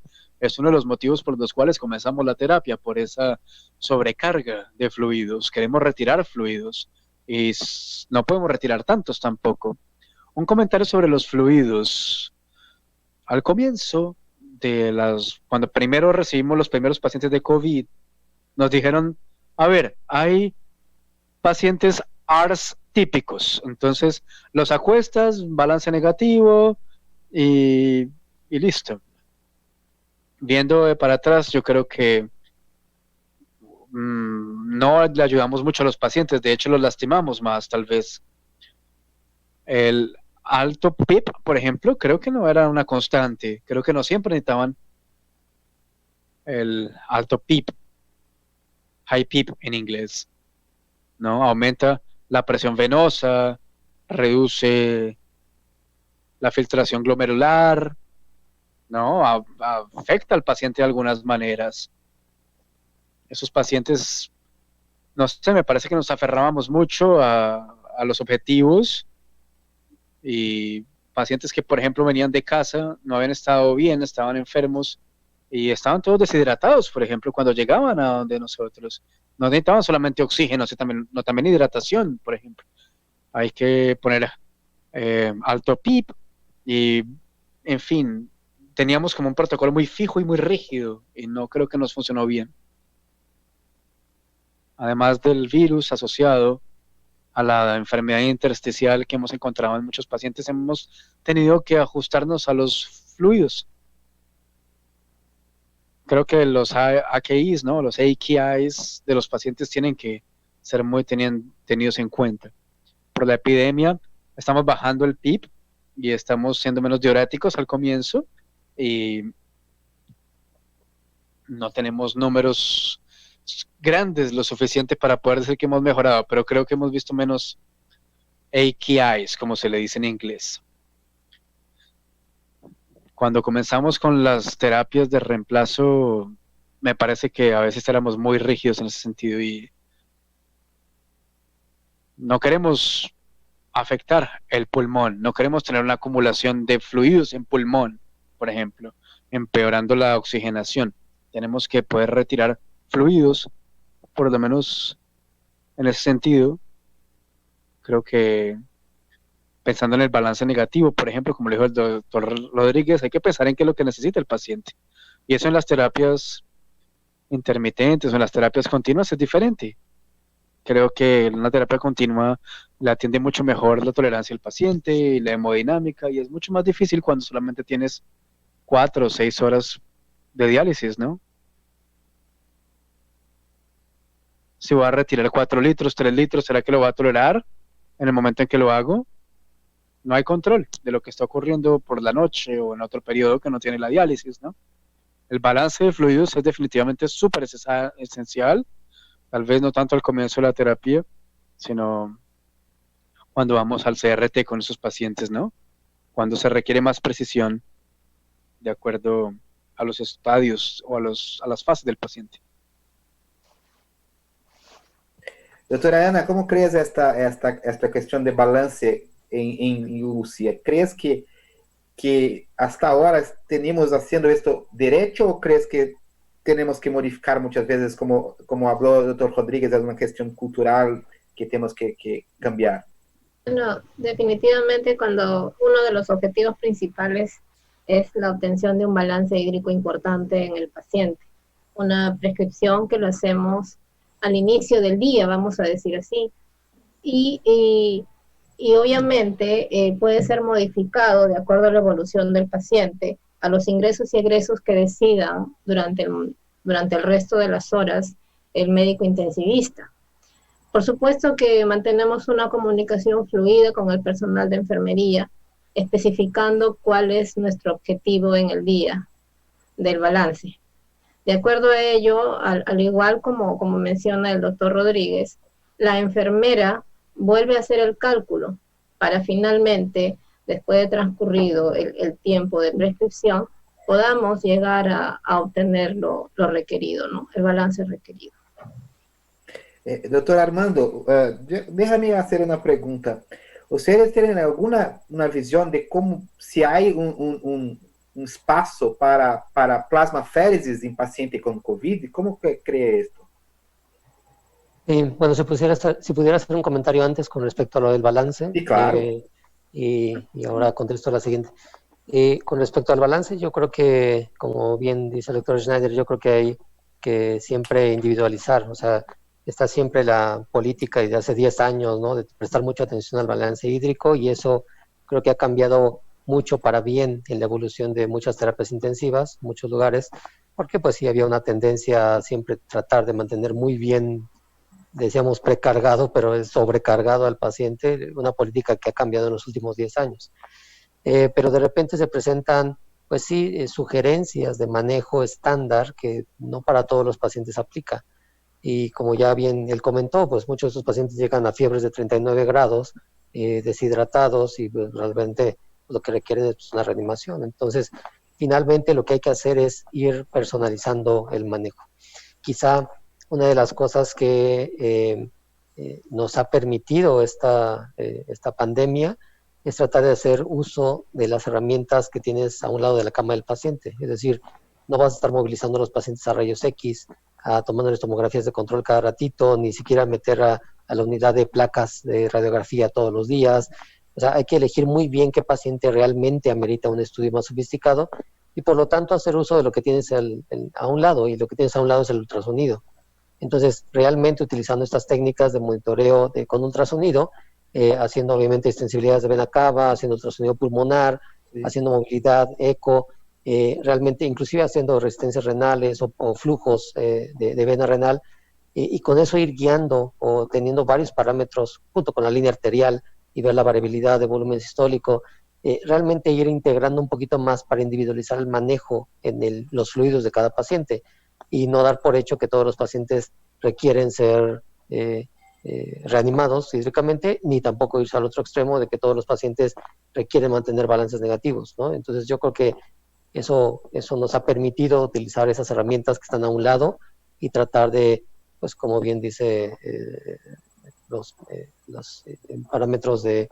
es uno de los motivos por los cuales comenzamos la terapia, por esa sobrecarga de fluidos. Queremos retirar fluidos y no podemos retirar tantos tampoco. Un comentario sobre los fluidos. Al comienzo cuando primero recibimos los primeros pacientes de COVID, nos dijeron, a ver, hay pacientes ARS típicos, entonces los acuestas, balance negativo y listo. Viendo para atrás, yo creo que no le ayudamos mucho a los pacientes, de hecho los lastimamos más, tal vez. El alto PIP, por ejemplo, creo que no era una constante, creo que no siempre necesitaban el alto PIP, high PIP en inglés, ¿no? Aumenta la presión venosa, reduce la filtración glomerular, ¿no? Afecta al paciente de algunas maneras. Esos pacientes, no sé, me parece que nos aferrábamos mucho a los objetivos y pacientes que, por ejemplo, venían de casa, no habían estado bien, estaban enfermos y estaban todos deshidratados, por ejemplo, cuando llegaban a donde nosotros. No necesitaban solamente oxígeno, sino también hidratación, por ejemplo. Hay que poner alto PIP y, en fin, teníamos como un protocolo muy fijo y muy rígido y no creo que nos funcionó bien. Además del virus asociado a la enfermedad intersticial que hemos encontrado en muchos pacientes, hemos tenido que ajustarnos a los fluidos. Creo que los AKIs, ¿no? Los AKIs de los pacientes tienen que ser muy tenidos en cuenta. Por la epidemia, estamos bajando el PIP y estamos siendo menos diuréticos al comienzo y no tenemos números grandes lo suficiente para poder decir que hemos mejorado, pero creo que hemos visto menos AKIs, como se le dice en inglés. Cuando comenzamos con las terapias de reemplazo, me parece que a veces éramos muy rígidos en ese sentido y no queremos afectar el pulmón, no queremos tener una acumulación de fluidos en pulmón, por ejemplo, empeorando la oxigenación. Tenemos que poder retirar fluidos, por lo menos en ese sentido. Creo que pensando en el balance negativo, por ejemplo, como le dijo el doctor Rodríguez, hay que pensar en qué es lo que necesita el paciente. Y eso en las terapias intermitentes o en las terapias continuas es diferente. Creo que en una terapia continua le atiende mucho mejor la tolerancia del paciente y la hemodinámica, y es mucho más difícil cuando solamente tienes 4 o 6 horas de diálisis, ¿no? Si voy a retirar 4 litros, 3 litros, ¿será que lo va a tolerar en el momento en que lo hago? No hay control de lo que está ocurriendo por la noche o en otro periodo que no tiene la diálisis, ¿no? el balance de fluidos es definitivamente súper esencial, tal vez no tanto al comienzo de la terapia, sino cuando vamos al CRT con esos pacientes, ¿no? Cuando se requiere más precisión de acuerdo a los estadios o a las fases del paciente. Doutora Ana, como crees esta cuestión de balance en UCI? ¿Crees que hasta ahora tenemos haciendo esto derecho o crees que tenemos que modificar muchas veces, como habló el doctor Rodríguez, es una cuestión cultural que tenemos que cambiar? No, definitivamente cuando uno de los objetivos principales es la obtención de un balance hídrico importante en el paciente. Una prescripción que lo hacemos al inicio del día, vamos a decir así, y obviamente puede ser modificado de acuerdo a la evolución del paciente, a los ingresos y egresos que decidan durante el resto de las horas el médico intensivista. Por supuesto que mantenemos una comunicación fluida con el personal de enfermería, especificando cuál es nuestro objetivo en el día del balance. De acuerdo a ello, al igual como menciona el doctor Rodríguez, la enfermera vuelve a hacer el cálculo para finalmente, después de transcurrido el tiempo de prescripción, podamos llegar a obtener lo requerido, ¿no? El balance requerido. Doctor Armando, déjame hacer una pregunta. ¿Ustedes tienen una visión de cómo, si hay un espacio para plasmaféresis en paciente con COVID? ¿Cómo cree esto? Bueno, si pudiera hacer un comentario antes con respecto a lo del balance. Sí, claro. Y ahora contesto la siguiente. Con respecto al balance, yo creo que, como bien dice el doctor Schneider, yo creo que hay que siempre individualizar, o sea, está siempre la política desde hace 10 años, ¿no?, de prestar mucha atención al balance hídrico, y eso creo que ha cambiado mucho para bien en la evolución de muchas terapias intensivas, muchos lugares, porque pues sí había una tendencia a siempre tratar de mantener muy bien, decíamos precargado, pero es sobrecargado al paciente, una política que ha cambiado en los últimos 10 años. Pero de repente se presentan, pues sí, sugerencias de manejo estándar que no para todos los pacientes aplica. Y como ya bien él comentó, pues muchos de estos pacientes llegan a fiebres de 39 grados, deshidratados, y pues, realmente lo que requieren es una reanimación. Entonces, finalmente lo que hay que hacer es ir personalizando el manejo. Quizá una de las cosas que nos ha permitido esta pandemia es tratar de hacer uso de las herramientas que tienes a un lado de la cama del paciente. Es decir, no vas a estar movilizando a los pacientes a rayos X, tomándoles tomografías de control cada ratito, ni siquiera meter a la unidad de placas de radiografía todos los días. O sea, hay que elegir muy bien qué paciente realmente amerita un estudio más sofisticado y por lo tanto hacer uso de lo que tienes a un lado, y lo que tienes a un lado es el ultrasonido. Entonces, realmente utilizando estas técnicas de monitoreo con ultrasonido, haciendo obviamente extensibilidades de vena cava, haciendo ultrasonido pulmonar, sí, haciendo movilidad, eco, realmente inclusive haciendo resistencias renales o flujos de vena renal, y con eso ir guiando o teniendo varios parámetros junto con la línea arterial y ver la variabilidad de volumen sistólico, realmente ir integrando un poquito más para individualizar el manejo en los fluidos de cada paciente y no dar por hecho que todos los pacientes requieren ser reanimados hídricamente, ni tampoco irse al otro extremo de que todos los pacientes requieren mantener balances negativos, ¿no? Entonces yo creo que eso nos ha permitido utilizar esas herramientas que están a un lado y tratar de, pues como bien dice los parámetros de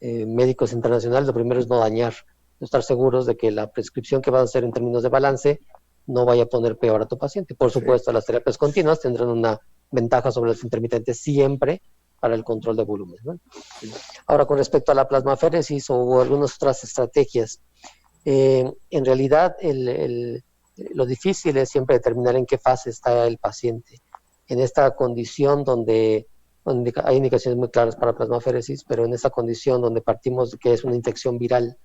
médicos internacionales, lo primero es no dañar, estar seguros de que la prescripción que vas a hacer en términos de balance no vaya a poner peor a tu paciente. Por supuesto, las terapias continuas tendrán una ventaja sobre los intermitentes siempre para el control de volumen, ¿no? Ahora, con respecto a la plasmaféresis o algunas otras estrategias, en realidad lo difícil es siempre determinar en qué fase está el paciente. En esta condición donde hay indicaciones muy claras para plasmaféresis, pero en esta condición donde partimos de que es una infección viral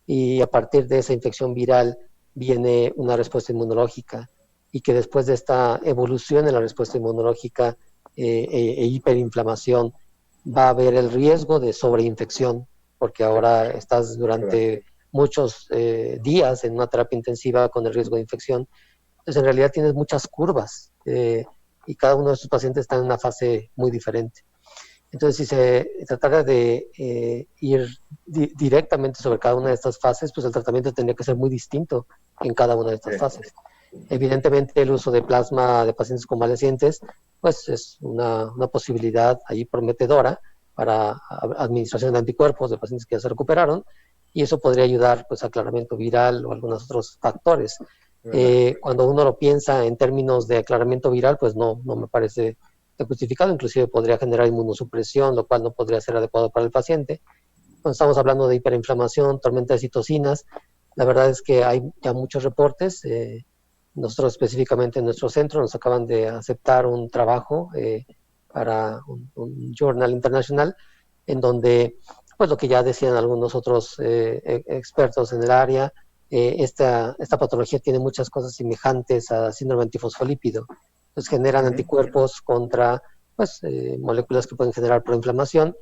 y a partir de esa infección viral viene una respuesta inmunológica, y que después de esta evolución en la respuesta inmunológica e hiperinflamación va a haber el riesgo de sobreinfección, porque ahora estás durante muchos días en una terapia intensiva con el riesgo de infección. Entonces, en realidad tienes muchas curvas y cada uno de estos pacientes está en una fase muy diferente. Entonces, si se tratara de ir directamente sobre cada una de estas fases, pues el tratamiento tendría que ser muy distinto en cada una de estas fases. Evidentemente, el uso de plasma de pacientes convalecientes, pues es una posibilidad ahí prometedora para administración de anticuerpos de pacientes que ya se recuperaron, y eso podría ayudar pues a aclaramiento viral o algunos otros factores. Cuando uno lo piensa en términos de aclaramiento viral, pues no me parece justificado, inclusive podría generar inmunosupresión, lo cual no podría ser adecuado para el paciente. Cuando estamos hablando de hiperinflamación, tormenta de citocinas, la verdad es que hay ya muchos reportes. Nosotros específicamente en nuestro centro nos acaban de aceptar un trabajo para un journal internacional en donde, pues lo que ya decían algunos otros expertos en el área, esta patología tiene muchas cosas semejantes a síndrome antifosfolípido. Entonces generan anticuerpos contra pues, moléculas que pueden generar proinflamación,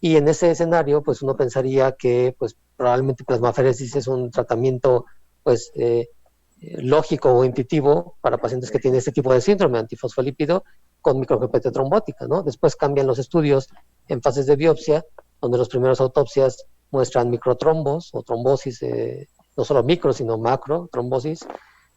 y en ese escenario pues uno pensaría que pues probablemente plasmaféresis es un tratamiento pues lógico o intuitivo para pacientes que tienen este tipo de síndrome antifosfolípido con micropipeta trombótica, ¿no? Después cambian los estudios en fases de biopsia, donde los primeros autopsias muestran microtrombos o trombosis, no solo micro, sino macro trombosis,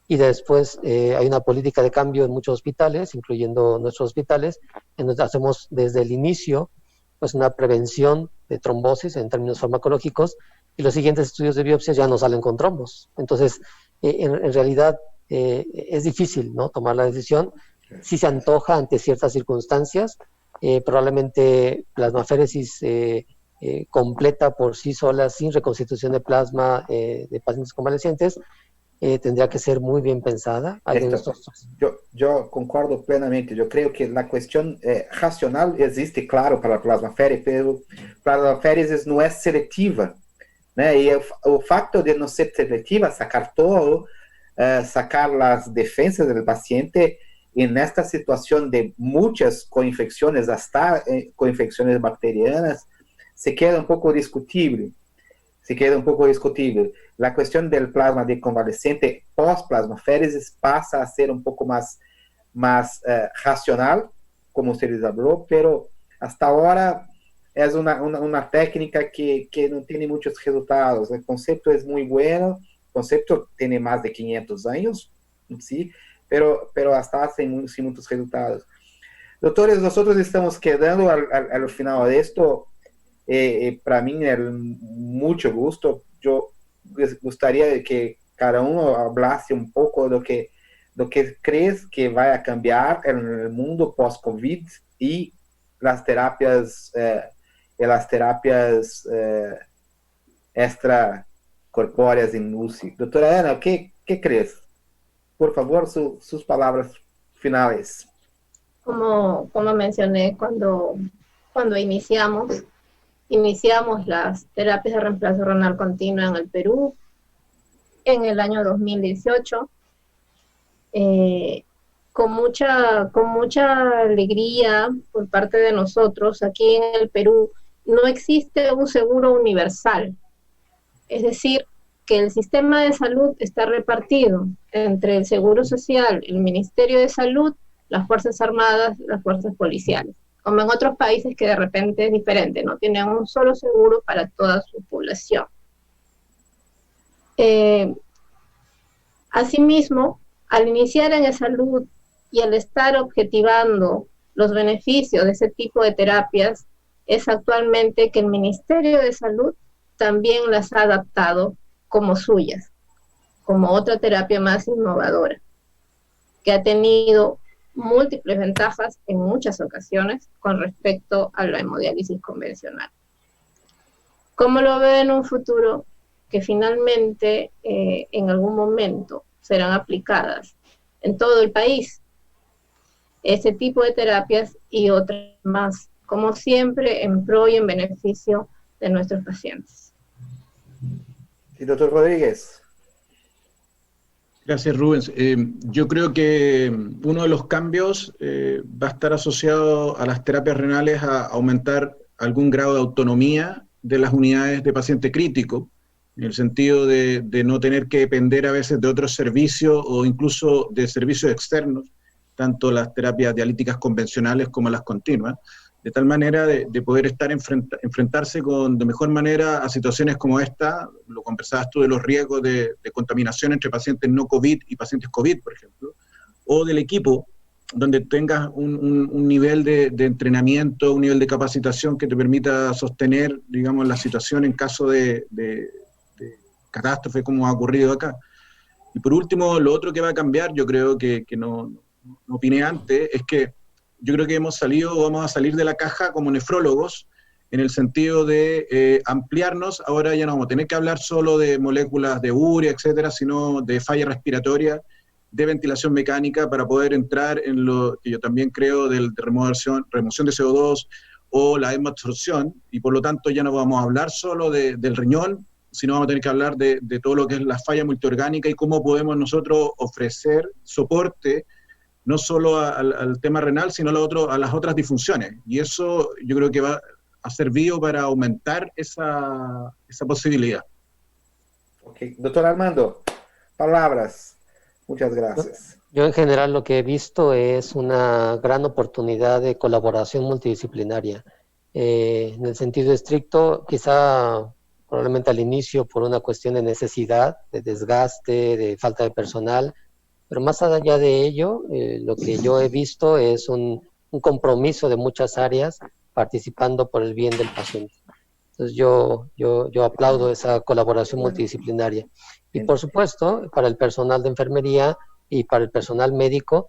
y después hay una política de cambio en muchos hospitales, incluyendo nuestros hospitales, en donde hacemos desde el inicio pues una prevención de trombosis en términos farmacológicos, y los siguientes estudios de biopsia ya no salen con trombos. Entonces, en realidad es difícil, ¿no?, tomar la decisión. Si se antoja ante ciertas circunstancias, probablemente plasmaféresis completa por sí sola, sin reconstitución de plasma de pacientes convalecientes, tendría que ser muy bien pensada. Yo concordo plenamente. Yo creo que la cuestión racional existe, claro, para a plasmaféresis, pero plasmaféresis não é seletiva, né? E o facto de não ser seletiva, sacar todo, sacar as defensas do paciente, e nesta situação de muitas coinfecções, hasta coinfecções bacterianas, se queda um pouco discutível. La cuestión del plasma de convalescente post-plasmaféresis pasa a ser un poco más racional, como usted les habló, pero hasta ahora es una técnica que no tiene muchos resultados. El concepto es muy bueno, el concepto tiene más de 500 años, ¿sí? Pero hasta hace sin muchos resultados. Doctores, nosotros estamos quedando al final de esto. Para mí es mucho gusto. Yo gustaría que cada uno hablase un poco de lo que crees que va a cambiar en el mundo post-COVID y las terapias extracorpóreas en UCI. Doctora Ana, ¿qué crees? Por favor, sus palabras finales. Como mencioné cuando iniciamos las terapias de reemplazo renal continua en el Perú en el año 2018, con mucha alegría por parte de nosotros. Aquí en el Perú no existe un seguro universal, es decir, que el sistema de salud está repartido entre el Seguro Social, el Ministerio de Salud, las Fuerzas Armadas, las Fuerzas Policiales, como en otros países que de repente es diferente, no tienen un solo seguro para toda su población. Asimismo, al iniciar en salud y al estar objetivando los beneficios de ese tipo de terapias, es actualmente que el Ministerio de Salud también las ha adaptado como suyas, como otra terapia más innovadora, que ha tenido múltiples ventajas en muchas ocasiones con respecto a la hemodiálisis convencional. ¿Cómo lo veo en un futuro? Que finalmente en algún momento serán aplicadas en todo el país este tipo de terapias y otras más, como siempre en pro y en beneficio de nuestros pacientes. Sí, doctor Rodríguez. Gracias, Rubens. Yo creo que uno de los cambios va a estar asociado a las terapias renales a aumentar algún grado de autonomía de las unidades de paciente crítico, en el sentido de no tener que depender a veces de otros servicios o incluso de servicios externos, tanto las terapias dialíticas convencionales como las continuas, de tal manera de poder enfrentarse de mejor manera a situaciones como esta. Lo conversabas tú de los riesgos de contaminación entre pacientes no COVID y pacientes COVID, por ejemplo, o del equipo, donde tengas un nivel de entrenamiento, un nivel de capacitación que te permita sostener, digamos, la situación en caso de catástrofe como ha ocurrido acá. Y por último, lo otro que va a cambiar, yo creo que no opiné antes, es que yo creo que vamos a salir de la caja como nefrólogos, en el sentido de ampliarnos. Ahora ya no vamos a tener que hablar solo de moléculas de urea, etcétera, sino de falla respiratoria, de ventilación mecánica, para poder entrar en lo que yo también creo de remoción de CO2 o la hemoabsorción, y por lo tanto ya no vamos a hablar solo del riñón, sino vamos a tener que hablar de todo lo que es la falla multiorgánica y cómo podemos nosotros ofrecer soporte no solo al tema renal, sino a las otras disfunciones. Y eso yo creo que va a servir para aumentar esa posibilidad. Ok, doctor Armando, palabras. Muchas gracias. Yo en general lo que he visto es una gran oportunidad de colaboración multidisciplinaria. En el sentido estricto, quizá probablemente al inicio por una cuestión de necesidad, de desgaste, de falta de personal, pero más allá de ello, lo que yo he visto es un compromiso de muchas áreas participando por el bien del paciente. Entonces yo aplaudo esa colaboración multidisciplinaria. Y por supuesto, para el personal de enfermería y para el personal médico,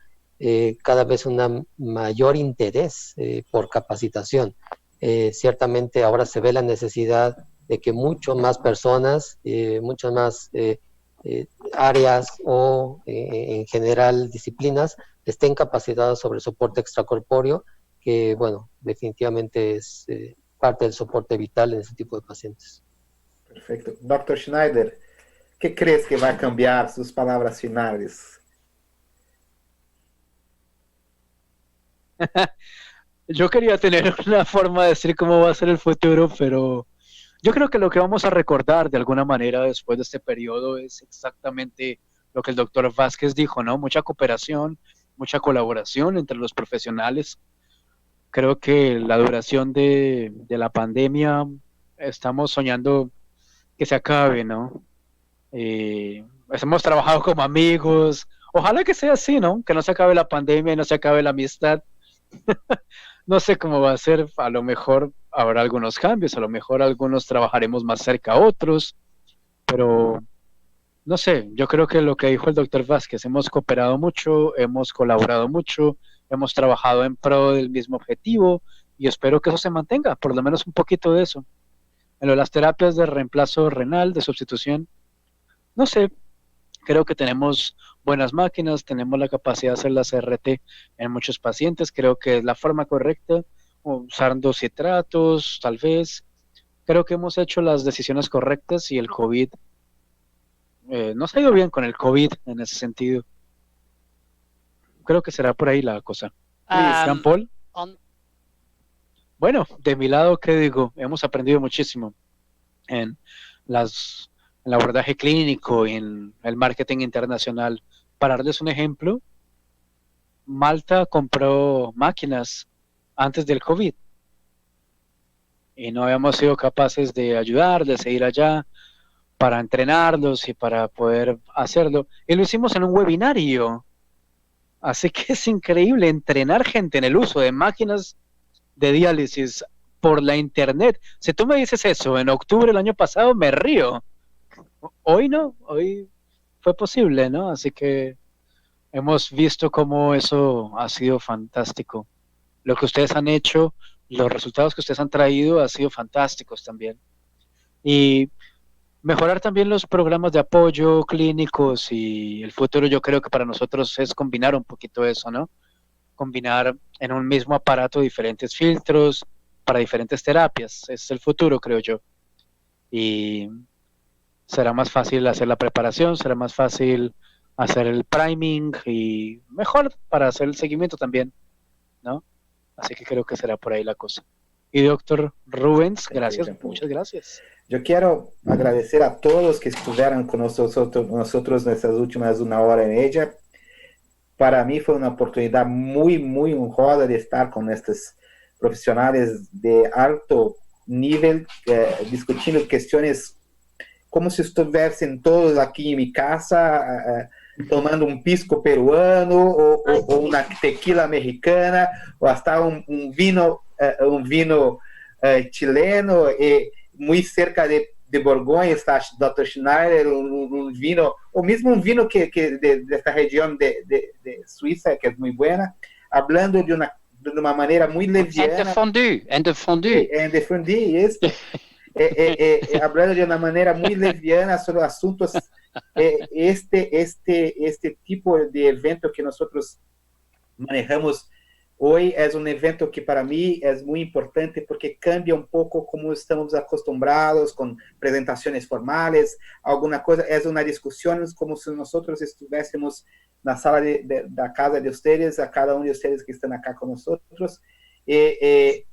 cada vez un mayor interés por capacitación. Ciertamente ahora se ve la necesidad de que mucho más personas, muchas más áreas o en general disciplinas estén capacitadas sobre el soporte extracorpóreo, que bueno, definitivamente es parte del soporte vital en ese tipo de pacientes. Perfecto. Dr. Schneider, ¿qué crees que va a cambiar? Sus palabras finales. Yo quería tener una forma de decir cómo va a ser el futuro, pero yo creo que lo que vamos a recordar de alguna manera después de este periodo es exactamente lo que el doctor Vázquez dijo, ¿no? Mucha cooperación, mucha colaboración entre los profesionales. Creo que la duración de la pandemia, estamos soñando que se acabe, ¿no? Hemos trabajado como amigos. Ojalá que sea así, ¿no? Que no se acabe la pandemia y no se acabe la amistad. No sé cómo va a ser, a lo mejor habrá algunos cambios, a lo mejor algunos trabajaremos más cerca a otros, pero no sé, yo creo que lo que dijo el doctor Vázquez, hemos cooperado mucho, hemos colaborado mucho, hemos trabajado en pro del mismo objetivo y espero que eso se mantenga, por lo menos un poquito de eso. En lo de las terapias de reemplazo renal, de sustitución, no sé, creo que tenemos buenas máquinas, tenemos la capacidad de hacer la CRT en muchos pacientes, creo que es la forma correcta, usando citratos, tal vez. Creo que hemos hecho las decisiones correctas y el COVID, nos ha ido bien con el COVID en ese sentido. Creo que será por ahí la cosa. Jean-Paul. Bueno, de mi lado, ¿qué digo? Hemos aprendido muchísimo en el abordaje clínico y en el marketing internacional. Para darles un ejemplo, Malta compró máquinas antes del COVID y no habíamos sido capaces de ayudarles a ir allá para entrenarlos y para poder hacerlo. Y lo hicimos en un webinario. Así que es increíble entrenar gente en el uso de máquinas de diálisis por la internet. Si tú me dices eso en octubre del año pasado, me río. Hoy no, hoy fue posible, ¿no? Así que hemos visto cómo eso ha sido fantástico. Lo que ustedes han hecho, los resultados que ustedes han traído han sido fantásticos también. Y mejorar también los programas de apoyo clínicos y el futuro, yo creo que para nosotros es combinar un poquito eso, ¿no? Combinar en un mismo aparato diferentes filtros para diferentes terapias. Es el futuro, creo yo. Y será más fácil hacer la preparación, será más fácil hacer el priming y mejor para hacer el seguimiento también, ¿no? Así que creo que será por ahí la cosa. Y doctor Rubens, gracias, muchas gracias. Yo quiero agradecer a todos que estuvieron con nosotros en estas últimas 1 hora y media. Para mí fue una oportunidad muy, muy honrosa de estar con estos profesionales de alto nivel, discutiendo cuestiones como si estuviesen todos aquí en mi casa, tomando un pisco peruano o una tequila mexicana, o hasta un vino chileno, muy cerca de Borgoña está Dr. Schneider, un vino, o mismo un vino que de esta región de Suiza, que es muy buena, hablando de una manera muy leviana. En de fondue. Esto. Hablando de una manera muy leviana sobre asuntos, este tipo de evento que nosotros manejamos hoy es un evento que para mí es muy importante porque cambia un poco como estamos acostumbrados con presentaciones formales, alguna cosa, es una discusión como si nosotros estuviésemos en la sala de la casa de ustedes, a cada uno de ustedes que están acá con nosotros.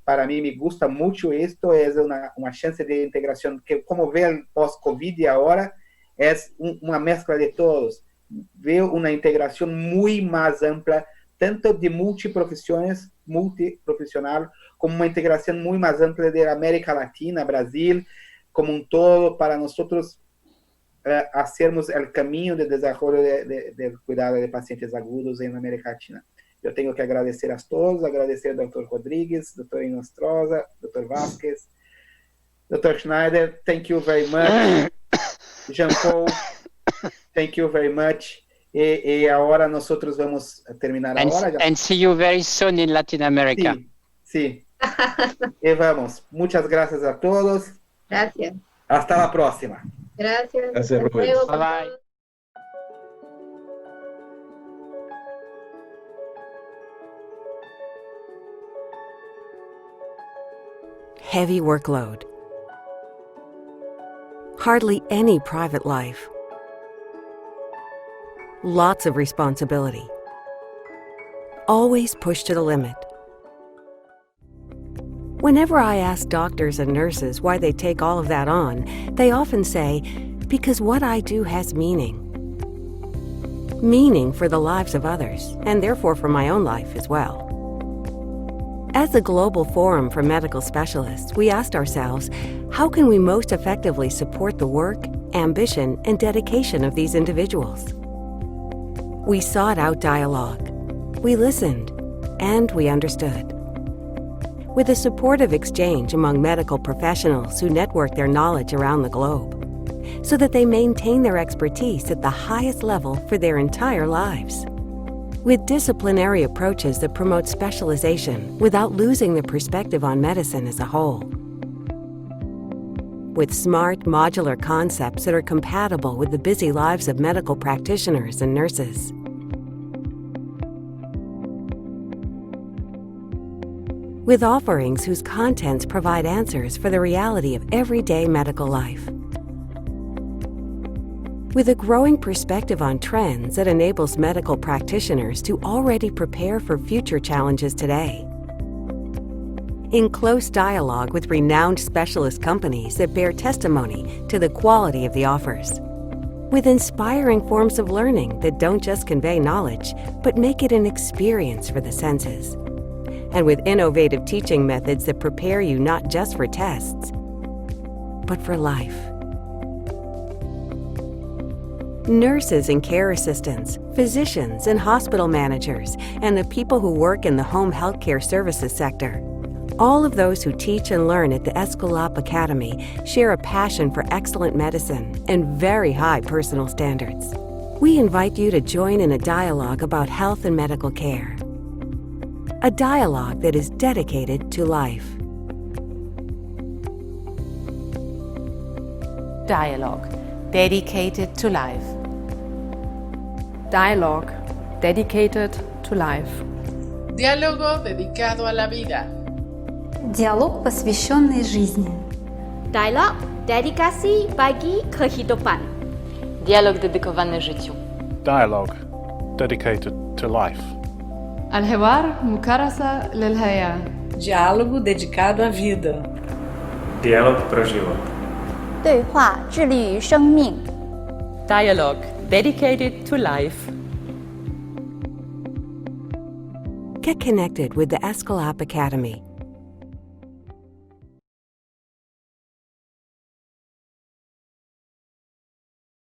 Para mí me gusta mucho esto, es una chance de integración que, como ve el post-COVID ahora, es una mezcla de todos. Veo una integración muy más amplia, tanto de multiprofesional, como una integración muy más amplia de América Latina, Brasil, como un todo, para nosotros hacermos el camino de desarrollo del cuidado de pacientes agudos en América Latina. Eu tenho que agradecer a todos, agradecer ao Dr. Rodrigues, Dr. Inostroza, Dr. Vasquez, Dr. Schneider, thank you very much. Jean-Paul, thank you very much. E agora nós vamos terminar a hora. And see you very soon in Latin America. Sí. E vamos. Muchas gracias a todos. Gracias. Hasta la próxima. Gracias. Gracias, Rubens. Bye bye. Heavy workload. Hardly any private life. Lots of responsibility. Always pushed to the limit. Whenever I ask doctors and nurses why they take all of that on, they often say, because what I do has meaning. Meaning for the lives of others, and therefore for my own life as well. As a global forum for medical specialists, we asked ourselves, how can we most effectively support the work, ambition, and dedication of these individuals? We sought out dialogue. We listened, and we understood. With a supportive exchange among medical professionals who network their knowledge around the globe, so that they maintain their expertise at the highest level for their entire lives. With disciplinary approaches that promote specialization without losing the perspective on medicine as a whole. With smart, modular concepts that are compatible with the busy lives of medical practitioners and nurses. With offerings whose contents provide answers for the reality of everyday medical life. With a growing perspective on trends that enables medical practitioners to already prepare for future challenges today. In close dialogue with renowned specialist companies that bear testimony to the quality of the offers. With inspiring forms of learning that don't just convey knowledge, but make it an experience for the senses. And with innovative teaching methods that prepare you not just for tests, but for life. Nurses and care assistants, physicians and hospital managers, and the people who work in the home healthcare services sector. All of those who teach and learn at the Escalap Academy share a passion for excellent medicine and very high personal standards. We invite you to join in a dialogue about health and medical care. A dialogue that is dedicated to life. Dialogue, dedicated to life. Dialogue, dedicated to life. Diálogo dedicado a la vida. Dialog посвященный жизни. Dialog, dedikasi bagi kehidupan. Dialog dedykowany życiu. Dialogue, dedicated to life. الحوار مكرسة للحياة. Diálogo dedicado à vida. Diálogo para život. 对话致力于生命。 Dialogue dedicated to life. Get connected with the Escalap Academy.